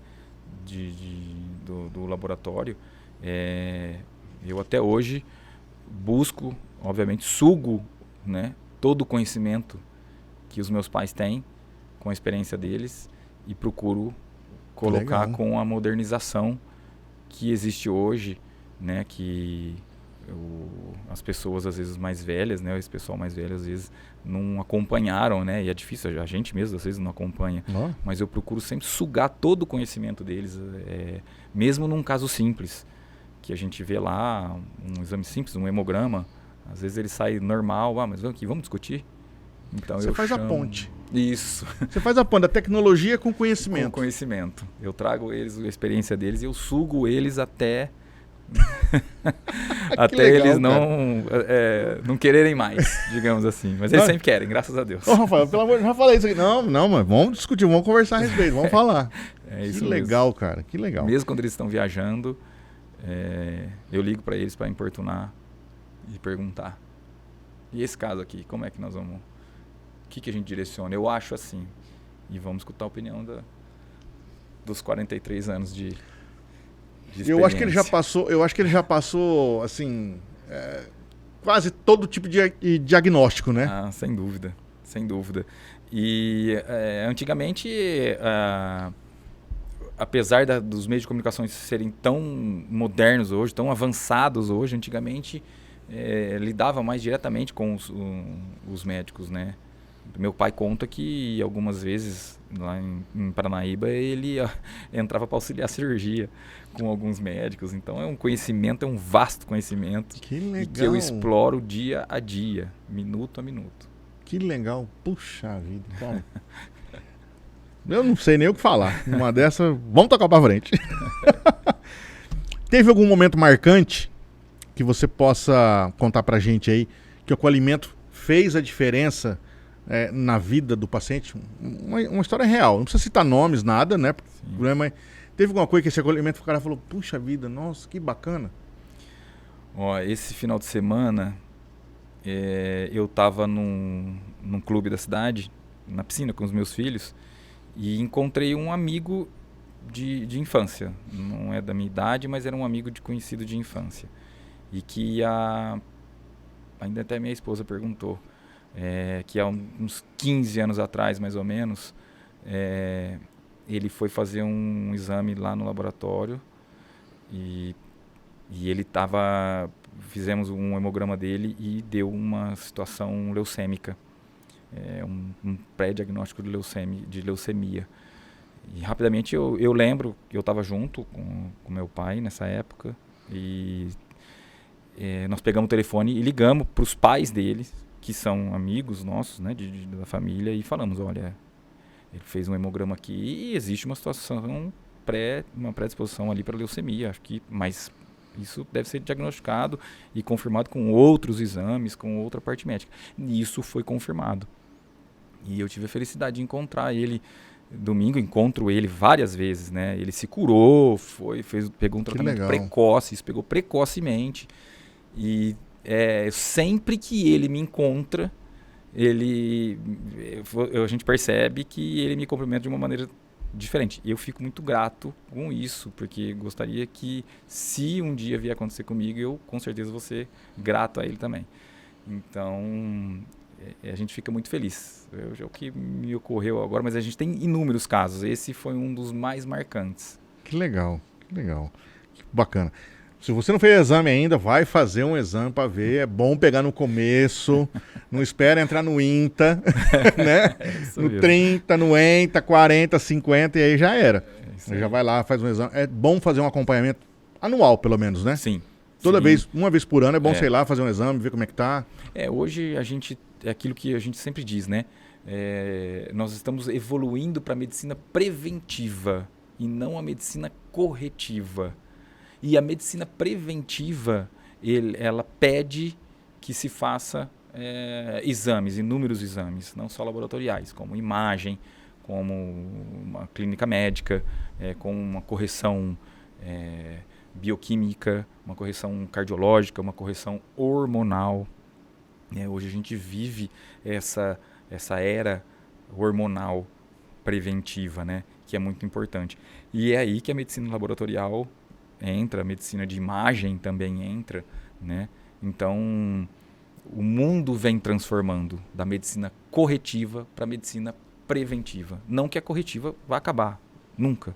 do laboratório, eu até hoje busco, obviamente, sugo, né, todo o conhecimento que os meus pais têm, com a experiência deles, e procuro colocar com a modernização que existe hoje, né, que as pessoas às vezes mais velhas, né, esse pessoal mais velho às vezes não acompanharam, né, e é difícil, a gente mesmo às vezes não acompanha, mas eu procuro sempre sugar todo o conhecimento deles, mesmo num caso simples, que a gente vê lá, um exame simples, um hemograma, às vezes ele sai normal, mas vamos aqui, vamos discutir? Então você faz a ponte. Isso. Você faz a ponte da tecnologia com conhecimento. Com conhecimento. Eu trago eles, a experiência deles, e eu sugo eles até Até legal, eles não quererem mais, digamos assim. Mas eles sempre querem, graças a Deus. Ô, Rafael, pelo amor de Deus, já falei isso aqui. Não, mas vamos discutir, vamos conversar a respeito, vamos falar. É isso que mesmo. legal, cara, que legal. Mesmo quando eles estão viajando, eu ligo para eles para importunar e perguntar. E esse caso aqui, como é que nós vamos... O que a gente direciona? Eu acho assim. E vamos escutar a opinião dos 43 anos de eu acho que ele já passou, assim, quase todo tipo de diagnóstico, né? Ah, sem dúvida, sem dúvida. E antigamente, apesar dos meios de comunicação serem tão modernos hoje, tão avançados hoje, antigamente lidava mais diretamente com os médicos, né? Meu pai conta que algumas vezes lá em Paranaíba ele entrava para auxiliar a cirurgia com alguns médicos. Então é um vasto conhecimento que legal. E que eu exploro dia a dia, minuto a minuto. Que legal, puxa vida. Bom, eu não sei nem o que falar. Uma dessa, vamos tocar para frente. Teve algum momento marcante que você possa contar pra gente aí que o acolhimento fez a diferença na vida do paciente? Uma história real, não precisa citar nomes, nada, né? Mas teve alguma coisa que esse acolhimento, o cara falou, puxa vida, nossa, que bacana. Esse final de semana eu estava num clube da cidade, na piscina com os meus filhos, e encontrei um amigo de infância. Não é da minha idade, mas era um amigo conhecido de infância. E que ainda até minha esposa perguntou, que há uns 15 anos atrás, mais ou menos, ele foi fazer um exame lá no laboratório e ele fizemos um hemograma dele e deu uma situação leucêmica, um pré-diagnóstico de leucemia. E rapidamente eu lembro que eu estava junto com meu pai nessa época e nós pegamos o telefone e ligamos para os pais dele, que são amigos nossos, né, da família, e falamos, olha, ele fez um hemograma aqui e existe uma situação, uma predisposição ali para leucemia, mas isso deve ser diagnosticado e confirmado com outros exames, com outra parte médica. E isso foi confirmado. E eu tive a felicidade de encontrar ele domingo, encontro ele várias vezes, né? Ele se curou, pegou um tratamento precoce, isso pegou precocemente. E sempre que ele me encontra, a gente percebe que ele me cumprimenta de uma maneira diferente. E eu fico muito grato com isso, porque gostaria que, se um dia vier acontecer comigo, eu com certeza vou ser grato a ele também. Então, a gente fica muito feliz. É o que me ocorreu agora, mas a gente tem inúmeros casos. Esse foi um dos mais marcantes. Que legal, que legal. Que bacana. Se você não fez exame ainda, vai fazer um exame para ver. É bom pegar no começo, não espera entrar no INTA, né? No mesmo. 30, no ENTA, 40, 50 e aí já era. Já vai lá, faz um exame. É bom fazer um acompanhamento anual, pelo menos, né? Sim. Toda vez, uma vez por ano, é bom, sei lá, fazer um exame, ver como é que tá. Hoje é aquilo que a gente sempre diz, né? Nós estamos evoluindo para a medicina preventiva e não a medicina corretiva. E a medicina preventiva, ela pede que se faça exames, inúmeros exames, não só laboratoriais, como imagem, como uma clínica médica, como uma correção bioquímica, uma correção cardiológica, uma correção hormonal. Hoje a gente vive essa era hormonal preventiva, né, que é muito importante. E é aí que a medicina laboratorial entra, a medicina de imagem também entra, né? Então, o mundo vem transformando da medicina corretiva para a medicina preventiva. Não que a corretiva vá acabar, nunca.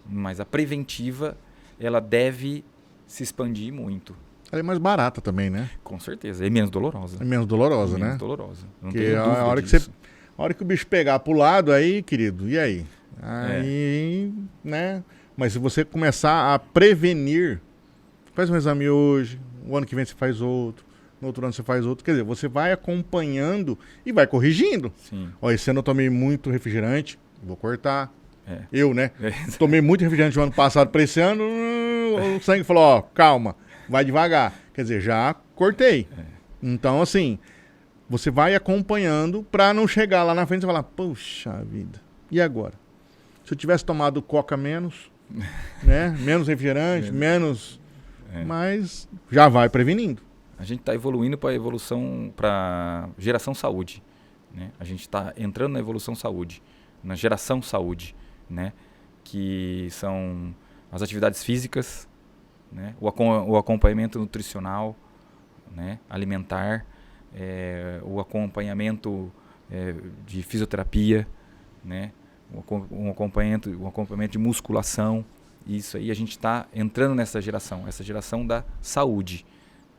Mas a preventiva, ela deve se expandir muito. Ela é mais barata também, né? Com certeza. É menos dolorosa. É menos dolorosa, né? Menos dolorosa. Não tenho dúvida a hora disso. A hora que o bicho pegar pro lado, aí, querido, e aí? Aí, né? Mas se você começar a prevenir, faz um exame hoje, o ano que vem você faz outro, no outro ano você faz outro. Quer dizer, você vai acompanhando e vai corrigindo. Sim. Ó, esse ano eu tomei muito refrigerante, vou cortar. Eu, né? Tomei muito refrigerante no ano passado para esse ano, o sangue falou, ó, calma, vai devagar. Quer dizer, já cortei. Então, assim, você vai acompanhando para não chegar lá na frente e falar, poxa vida, e agora? Se eu tivesse tomado coca menos, né? Menos refrigerante, menos... Mas já vai prevenindo. A gente está evoluindo para geração saúde. Né? A gente está entrando na evolução saúde, na geração saúde, né? Que são as atividades físicas, né? O acompanhamento nutricional, né? Alimentar, o acompanhamento de fisioterapia, né? Um acompanhamento de musculação. Isso aí a gente está entrando nessa geração da saúde.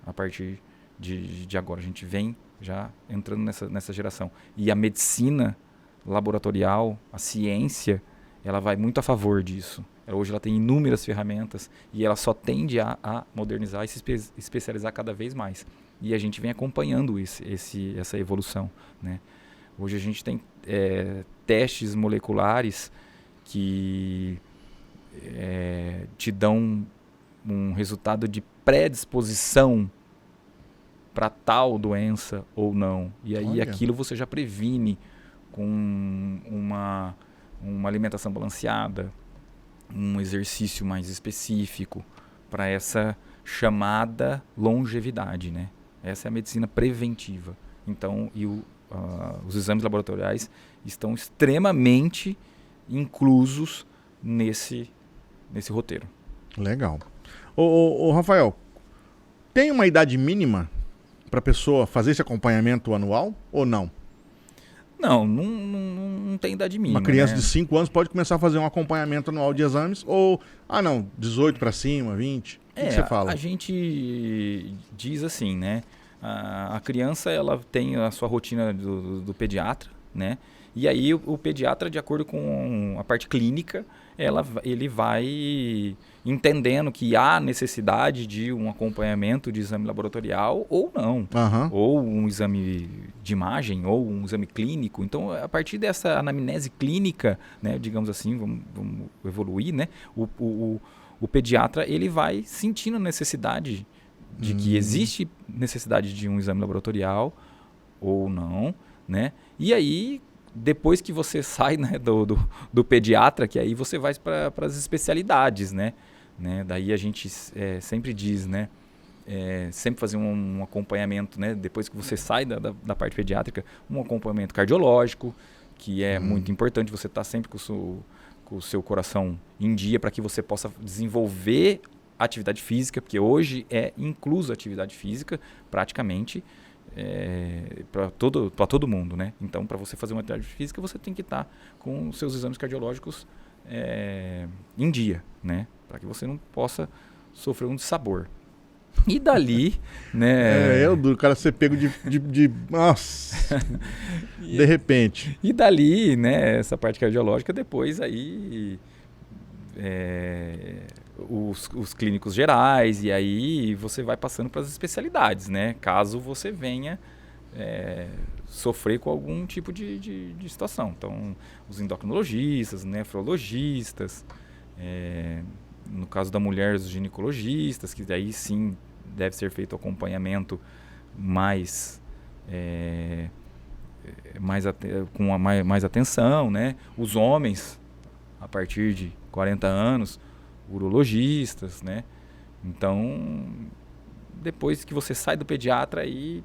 A partir de agora, a gente vem já entrando nessa geração. E a medicina laboratorial, a ciência, ela vai muito a favor disso. Hoje ela tem inúmeras ferramentas e ela só tende a modernizar e se especializar cada vez mais. E a gente vem acompanhando essa evolução. Né? Hoje a gente tem testes moleculares que te dão um resultado de predisposição para tal doença ou não. E aí aquilo você já previne com uma alimentação balanceada, um exercício mais específico para essa chamada longevidade, né? Essa é a medicina preventiva. Então, os exames laboratoriais estão extremamente inclusos nesse roteiro. Legal. Ô, Rafael, tem uma idade mínima para a pessoa fazer esse acompanhamento anual ou não? Não tem idade mínima. Uma criança né? de 5 anos pode começar a fazer um acompanhamento anual de exames ou, 18 para cima, 20? O que você fala? A gente diz assim, né? A criança, ela tem a sua rotina do pediatra, né? E aí o pediatra, de acordo com a parte clínica, ele vai entendendo que há necessidade de um acompanhamento de exame laboratorial ou não. Ou um exame de imagem, ou um exame clínico. Então, a partir dessa anamnese clínica, né, digamos assim, vamos evoluir, né? O pediatra, ele vai sentindo a necessidade de que existe necessidade de um exame laboratorial ou não, né? E aí, depois que você sai, né, do pediatra, que aí você vai para as especialidades, né? Daí a gente sempre diz, né? Sempre fazer um acompanhamento, né? Depois que você sai da parte pediátrica, um acompanhamento cardiológico, que é muito importante, você estar sempre com o seu coração em dia para que você possa desenvolver atividade física, porque hoje é incluso a atividade física praticamente para todo mundo, né? Então, para você fazer uma atividade física, você tem que estar com os seus exames cardiológicos em dia, né? Para que você não possa sofrer um dissabor. E dali, né? O cara ser pego de nossa, de repente. E dali, né? Essa parte cardiológica, depois aí os clínicos gerais, e aí você vai passando para as especialidades, né? Caso você venha sofrer com algum tipo de situação. Então, os endocrinologistas, nefrologistas, no caso da mulher, os ginecologistas, que daí sim deve ser feito acompanhamento com mais atenção, né? Os homens, a partir de 40 anos, urologistas, né? Então, depois que você sai do pediatra, aí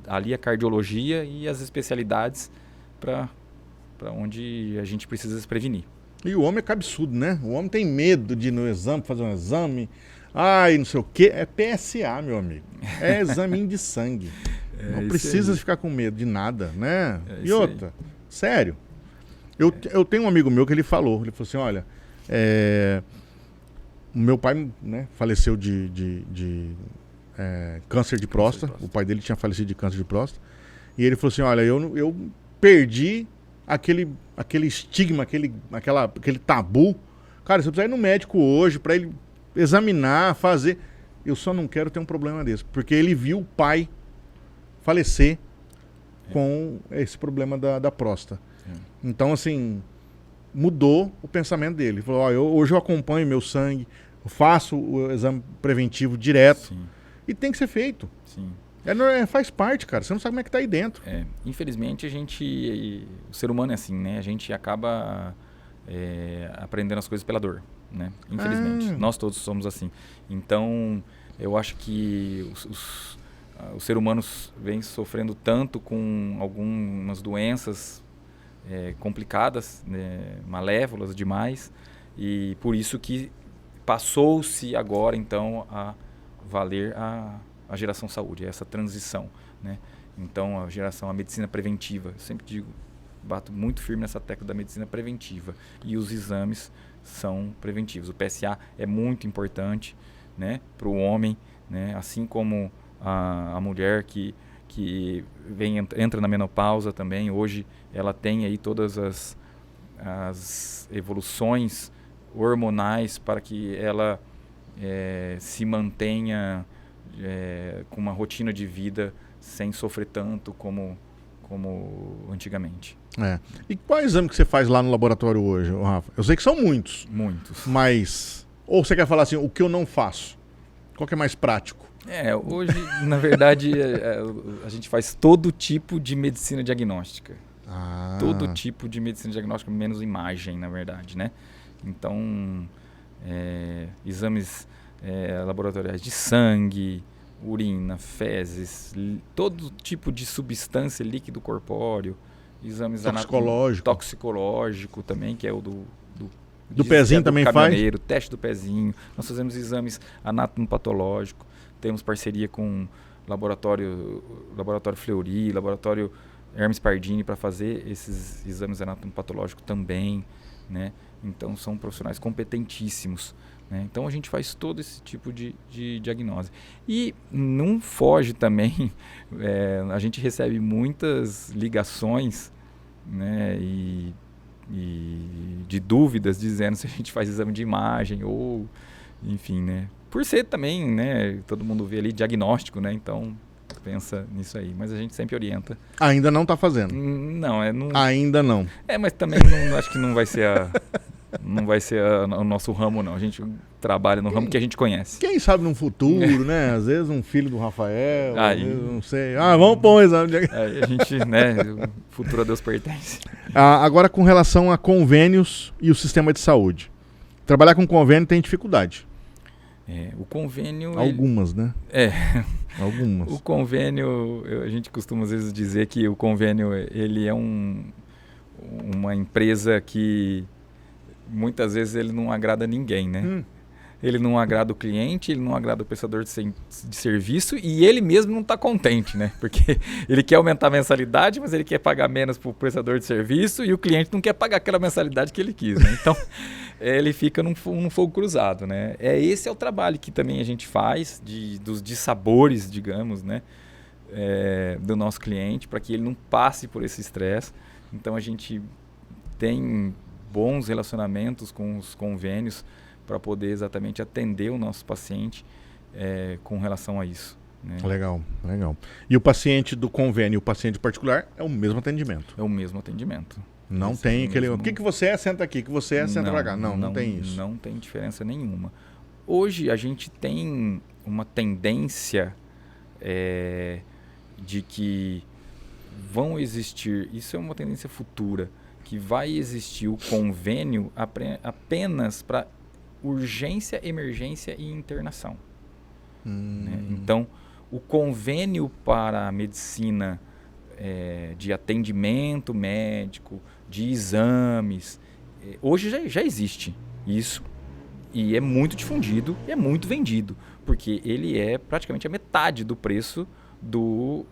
ali a cardiologia e as especialidades para onde a gente precisa se prevenir. E o homem é cabeçudo, né? O homem tem medo de ir no exame, fazer um exame. Ai, não sei o quê. É PSA, meu amigo. É exame de sangue. Não precisa ficar com medo de nada, né? E outra, sério. Eu tenho um amigo meu que ele falou assim, olha, o meu pai, né, faleceu de câncer de próstata. O pai dele tinha falecido de câncer de próstata. E ele falou assim, olha, eu perdi aquele estigma, aquele tabu. Cara, você precisa ir no médico hoje para ele examinar, fazer. Eu só não quero ter um problema desse, porque ele viu o pai falecer com esse problema da próstata. Então, assim, mudou o pensamento dele. Ele falou, hoje eu acompanho meu sangue, eu faço o exame preventivo direto. Sim. E tem que ser feito. Sim. Faz parte, cara. Você não sabe como é que tá aí dentro. Infelizmente, o ser humano é assim, né? A gente acaba aprendendo as coisas pela dor, né? Infelizmente. Nós todos somos assim. Então, eu acho que os seres humanos vêm sofrendo tanto com algumas doenças complicadas, né? Malévolas demais, e por isso que passou-se agora, então, a valer a geração saúde, essa transição, né? Então, a medicina preventiva, eu sempre digo, bato muito firme nessa tecla da medicina preventiva, e os exames são preventivos. O PSA é muito importante, né, para o homem, né, assim como a mulher que entra na menopausa também. Hoje ela tem aí todas as evoluções hormonais para que ela se mantenha com uma rotina de vida sem sofrer tanto como antigamente. E qual exame que você faz lá no laboratório hoje, Rafa? Eu sei que são muitos. Muitos. Mas, ou você quer falar assim, o que eu não faço? Qual que é mais prático? Hoje, na verdade, a gente faz todo tipo de medicina diagnóstica. Todo tipo de medicina diagnóstica, menos imagem, na verdade, né? Então, exames laboratoriais de sangue, urina, fezes, todo tipo de substância líquido corpóreo, exames toxicológico também, que é o do pezinho também faz? Teste do pezinho. Nós fazemos exames anatomopatológicos, temos parceria com laboratório Fleury, laboratório Hermes Pardini para fazer esses exames anatomopatológicos também, né? Então são profissionais competentíssimos, né? Então a gente faz todo esse tipo de diagnose. E não foge também, a gente recebe muitas ligações, né, e de dúvidas dizendo se a gente faz exame de imagem ou, enfim, né? Por ser também, né, todo mundo vê ali diagnóstico, né? Então pensa nisso aí, mas a gente sempre orienta. Ainda não está fazendo? Não, Ainda não. Mas também acho que não vai ser o nosso ramo, não. A gente trabalha no ramo que a gente conhece. Quem sabe num futuro, né? Às vezes um filho do Rafael, às vezes, não sei. Vamos pôr um exame de... Aí a gente, né? O futuro a Deus pertence. Agora, com relação a convênios e o sistema de saúde. Trabalhar com convênio tem dificuldade. O convênio... Algumas, né? Algumas. O convênio, a gente costuma às vezes dizer que o convênio, ele é uma empresa que muitas vezes ele não agrada ninguém, né? Ele não agrada o cliente, ele não agrada o prestador de serviço, e ele mesmo não está contente, né? Porque ele quer aumentar a mensalidade, mas ele quer pagar menos para o prestador de serviço, e o cliente não quer pagar aquela mensalidade que ele quis, né? Então, ele fica num fogo cruzado, né? Esse é o trabalho que também a gente faz, dos dissabores, digamos, né? Do nosso cliente, para que ele não passe por esse estresse. Então, a gente tem bons relacionamentos com os convênios para poder exatamente atender o nosso paciente com relação a isso, né? Legal. E o paciente do convênio e o paciente particular é o mesmo atendimento? É o mesmo atendimento. Não tem aquele... O que você é, senta aqui. O que você é, senta pra cá. Não tem isso. Não tem diferença nenhuma. Hoje a gente tem uma tendência de que vão existir... Isso é uma tendência futura, que vai existir o convênio apenas para urgência, emergência e internação. Né? Então, o convênio para a medicina de atendimento médico, de exames, hoje já existe isso, e é muito difundido e é muito vendido, porque ele é praticamente a metade do preço do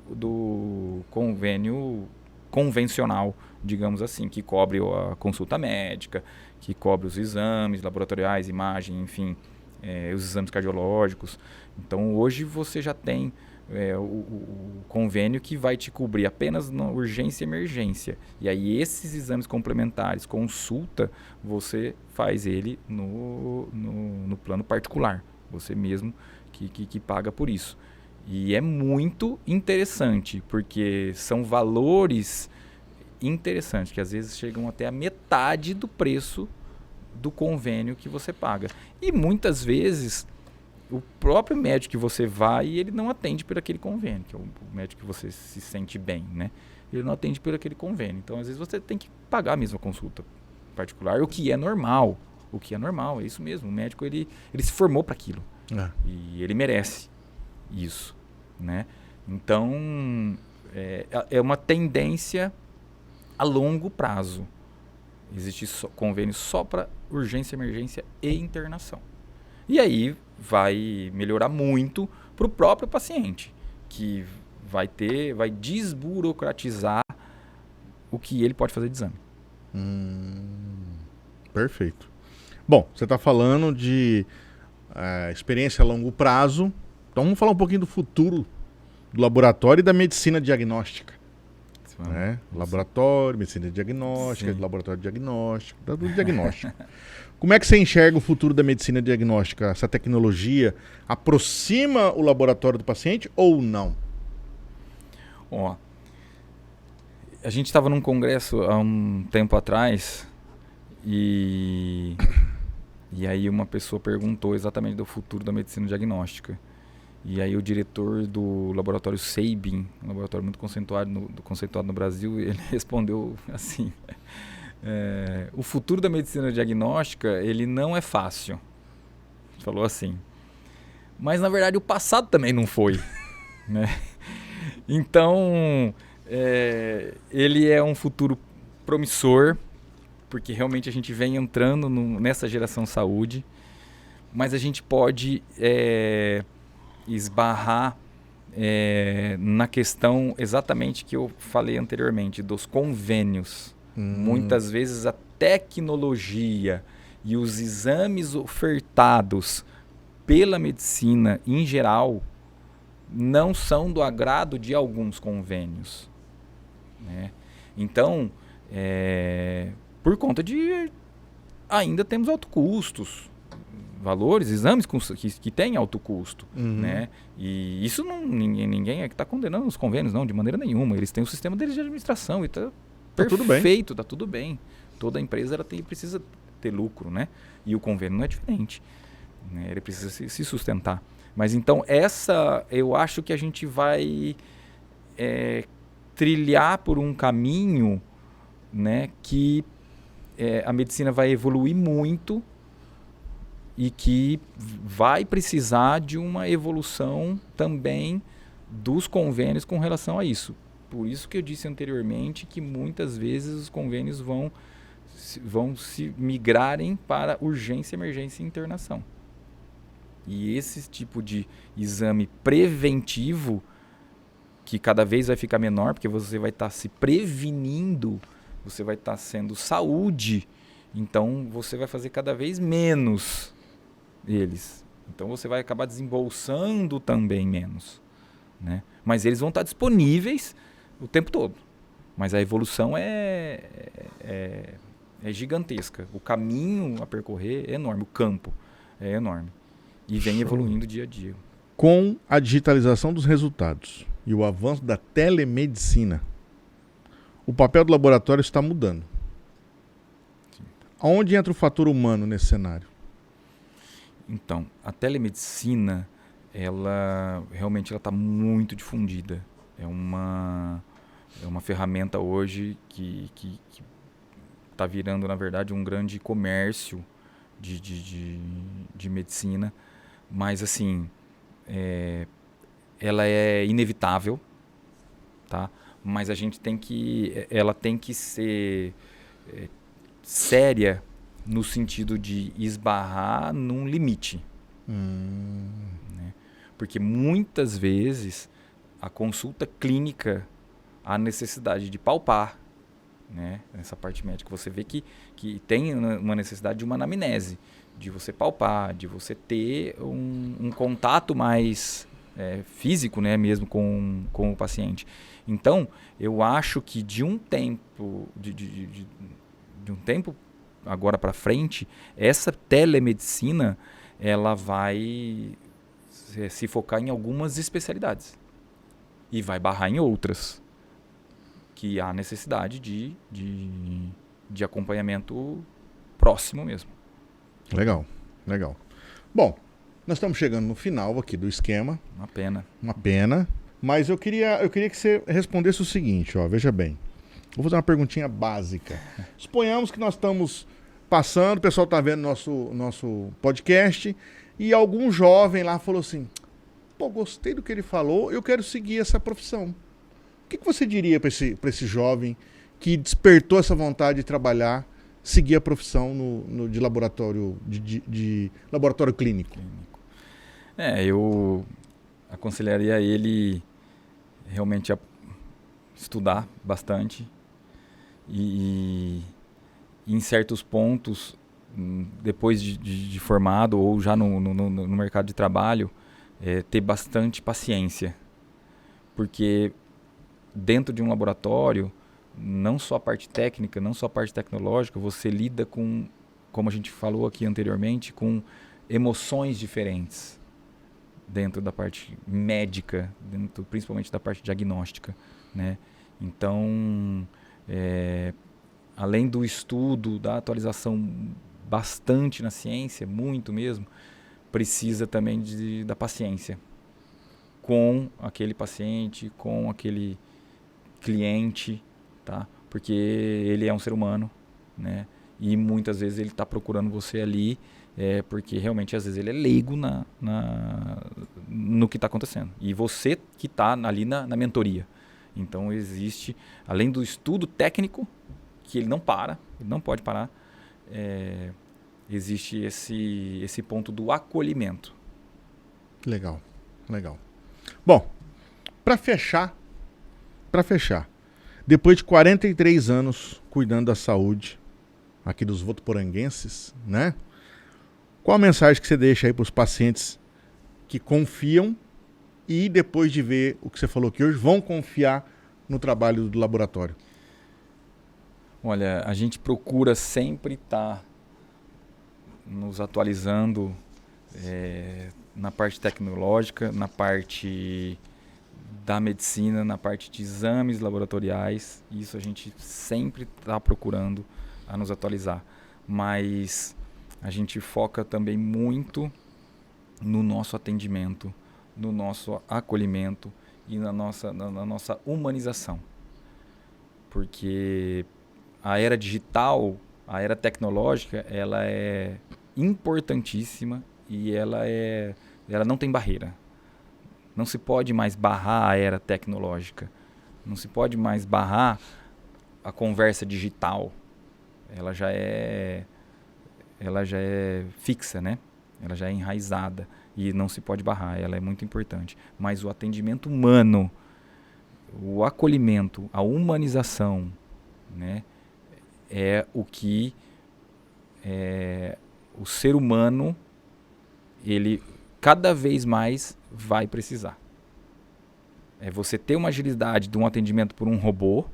convênio convencional, digamos assim, que cobre a consulta médica, que cobre os exames laboratoriais, imagem, enfim, os exames cardiológicos. Então, hoje você já tem o convênio que vai te cobrir apenas na urgência e emergência. E aí, esses exames complementares, consulta, você faz ele no plano particular. Você mesmo que paga por isso. E é muito interessante, porque são valores interessante, que às vezes chegam até a metade do preço do convênio que você paga. E muitas vezes o próprio médico que você vai, ele não atende por aquele convênio, que é o médico que você se sente bem, né? Ele não atende por aquele convênio. Então, às vezes, você tem que pagar a mesma consulta particular, o que é normal. O que é normal, é isso mesmo. O médico, ele se formou para aquilo. E ele merece isso, né? Então, é uma tendência a longo prazo. Existe convênio só para urgência, emergência e internação. E aí vai melhorar muito para o próprio paciente, que vai desburocratizar o que ele pode fazer de exame. Perfeito. Bom, você está falando de experiência a longo prazo. Então vamos falar um pouquinho do futuro do laboratório e da medicina diagnóstica. Né? Laboratório, medicina diagnóstica, laboratório diagnóstico, tudo diagnóstico. Como é que você enxerga o futuro da medicina diagnóstica? Essa tecnologia aproxima o laboratório do paciente ou não? Ó, a gente estava num congresso há um tempo atrás e aí uma pessoa perguntou exatamente do futuro da medicina diagnóstica. E aí o diretor do laboratório Sabin, um laboratório muito conceituado no Brasil, ele respondeu assim: o futuro da medicina diagnóstica, ele não é fácil. Falou assim. Mas na verdade o passado também não foi. Né? Então, ele é um futuro promissor, porque realmente a gente vem entrando nessa geração saúde, mas a gente pode esbarrar na questão exatamente que eu falei anteriormente, dos convênios. Muitas vezes a tecnologia e os exames ofertados pela medicina em geral não são do agrado de alguns convênios. Né? Então, por conta de ainda temos altos custos, valores, exames que têm alto custo. Né? E isso ninguém é que está condenando os convênios, não, de maneira nenhuma. Eles têm o sistema deles de administração e está perfeito, está tudo bem. Toda empresa precisa ter lucro, né? E o convênio não é diferente. Né? Ele precisa se sustentar. Mas então eu acho que a gente vai trilhar por um caminho, né, que a medicina vai evoluir muito e que vai precisar de uma evolução também dos convênios com relação a isso. Por isso que eu disse anteriormente que muitas vezes os convênios vão se migrarem para urgência, emergência e internação. E esse tipo de exame preventivo, que cada vez vai ficar menor, porque você vai estar se prevenindo, você vai estar sendo saúde, então você vai fazer cada vez menos eles. Então você vai acabar desembolsando também menos. Né? Mas eles vão estar disponíveis o tempo todo. Mas a evolução é gigantesca. O caminho a percorrer é enorme, o campo é enorme. E vem evoluindo dia a dia. Com a digitalização dos resultados e o avanço da telemedicina, o papel do laboratório está mudando. Sim. Onde entra o fator humano nesse cenário? Então, a telemedicina, ela realmente está muito difundida. É uma ferramenta hoje que está virando, na verdade, um grande comércio de medicina. Mas, assim, ela é inevitável, tá? Mas ela tem que ser séria no sentido de esbarrar num limite. Né? Porque muitas vezes a consulta clínica, há necessidade de palpar, né? Nessa parte médica você vê que tem uma necessidade de uma anamnese, de você palpar, de você ter um contato mais físico, né, mesmo com o paciente. Então, eu acho que de um tempo agora para frente, essa telemedicina ela vai se focar em algumas especialidades e vai barrar em outras. que há necessidade de acompanhamento próximo mesmo. Legal, legal. Bom, nós estamos chegando no final aqui do esquema. Uma pena. Uma pena. Mas eu queria que você respondesse o seguinte, ó, veja bem. Vou fazer uma perguntinha básica. Suponhamos que nós estamos passando, o pessoal está vendo nosso podcast, e algum jovem lá falou assim, pô, gostei do que ele falou, eu quero seguir essa profissão. O que você diria para esse jovem que despertou essa vontade de trabalhar, seguir a profissão de laboratório, de laboratório clínico? Eu aconselharia ele realmente a estudar bastante e em certos pontos, depois de formado ou já no mercado de trabalho, ter bastante paciência. Porque dentro de um laboratório, não só a parte técnica, não só a parte tecnológica, você lida com, como a gente falou aqui anteriormente, com emoções diferentes dentro da parte médica, principalmente da parte diagnóstica, né? Então, além do estudo, da atualização bastante na ciência, muito mesmo, precisa também da paciência com aquele paciente, com aquele cliente, tá? Porque ele é um ser humano, né? E muitas vezes ele está procurando você ali porque realmente às vezes ele é leigo no que está acontecendo. E você que está ali na mentoria. Então existe, além do estudo técnico, que ele não pode parar, existe esse ponto do acolhimento. Legal, legal. Bom, para fechar, depois de 43 anos cuidando da saúde aqui dos votuporanguenses, né? Qual a mensagem que você deixa aí para os pacientes que confiam e depois de ver o que você falou aqui hoje, vão confiar no trabalho do laboratório? Olha, a gente procura sempre estar nos atualizando na parte tecnológica, na parte da medicina, na parte de exames laboratoriais. Isso a gente sempre está procurando a nos atualizar. Mas a gente foca também muito no nosso atendimento, no nosso acolhimento e na nossa humanização. Porque a era digital, a era tecnológica, ela é importantíssima e ela não tem barreira. Não se pode mais barrar a era tecnológica. Não se pode mais barrar a conversa digital. Ela já é fixa, né? Ela já é enraizada e não se pode barrar, ela é muito importante. Mas o atendimento humano, o acolhimento, a humanização, né? É o que o ser humano, ele cada vez mais vai precisar. É você ter uma agilidade de um atendimento por um robô,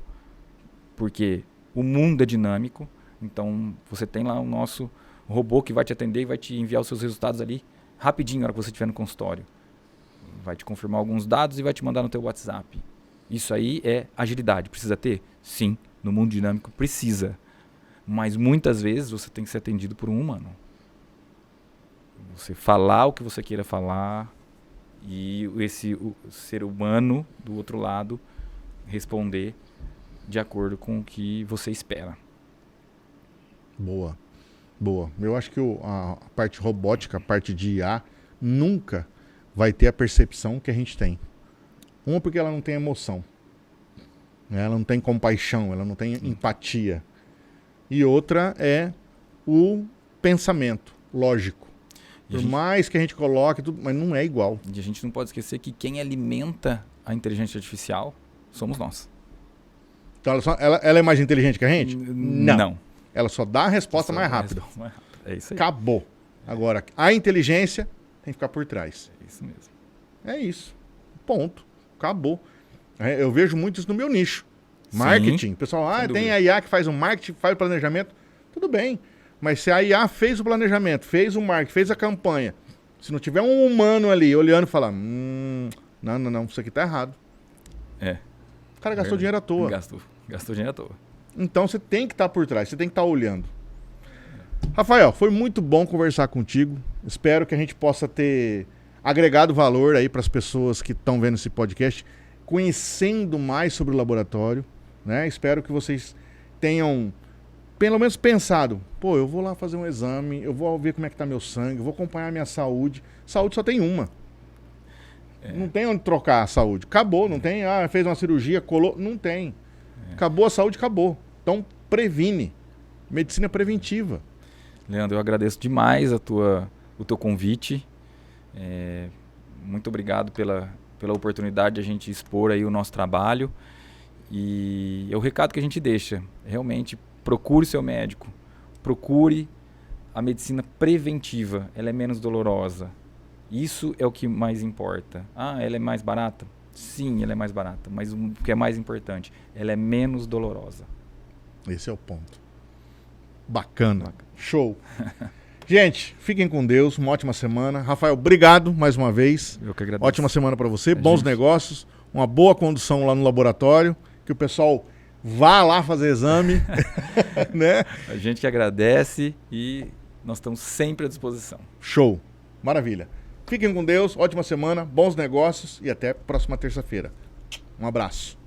porque o mundo é dinâmico, então você tem lá o nosso robô que vai te atender e vai te enviar os seus resultados ali rapidinho na hora que você estiver no consultório. Vai te confirmar alguns dados e vai te mandar no teu WhatsApp. Isso aí é agilidade. Precisa ter? Sim, no mundo dinâmico precisa. Mas muitas vezes você tem que ser atendido por um humano. Você falar o que você queira falar e o ser humano do outro lado responder de acordo com o que você espera. Boa. Eu acho que a parte robótica, a parte de IA, nunca vai ter a percepção que a gente tem. Uma, porque ela não tem emoção. Ela não tem compaixão, ela não tem empatia. E outra é o pensamento lógico. Por mais que a gente coloque, tudo, mas não é igual. E a gente não pode esquecer que quem alimenta a inteligência artificial somos nós. Então ela é mais inteligente que a gente? Não. Ela só dá a resposta mais rápido. É isso aí. Acabou. Agora, a inteligência tem que ficar por trás. É isso mesmo. É isso. Ponto. Acabou. Eu vejo muito isso no meu nicho. Marketing. O pessoal, tem a IA que faz o marketing, faz o planejamento. Tudo bem. Mas se a IA fez o planejamento, fez o marketing, fez a campanha, se não tiver um humano ali olhando e falar, não, isso aqui tá errado. O cara gastou dinheiro à toa. Gastou dinheiro à toa. Então você tem que estar por trás, você tem que estar olhando. Rafael, foi muito bom conversar contigo. Espero que a gente possa ter agregado valor aí para as pessoas que estão vendo esse podcast, conhecendo mais sobre o laboratório, né? Espero que vocês tenham pelo menos pensado, pô, eu vou lá fazer um exame, eu vou ver como é que tá meu sangue, eu vou acompanhar minha saúde. Saúde só tem uma. Não tem onde trocar a saúde. Acabou, não tem, fez uma cirurgia, colou, não tem. Acabou a saúde, acabou. Então, previne. Medicina preventiva. Leandro, eu agradeço demais o teu convite. Muito obrigado pela oportunidade de a gente expor aí o nosso trabalho. E é o recado que a gente deixa. Realmente, procure seu médico. Procure a medicina preventiva. Ela é menos dolorosa. Isso é o que mais importa. Ela é mais barata? Sim, ela é mais barata. Mas o que é mais importante, ela é menos dolorosa. Esse é o ponto. Bacana. Show. Gente, fiquem com Deus. Uma ótima semana. Rafael, obrigado mais uma vez. Eu que agradeço. Ótima semana para você. Bons negócios. Uma boa condução lá no laboratório. Que o pessoal vá lá fazer exame. Né? A gente que agradece e nós estamos sempre à disposição. Show. Maravilha. Fiquem com Deus. Ótima semana. Bons negócios. E até próxima terça-feira. Um abraço.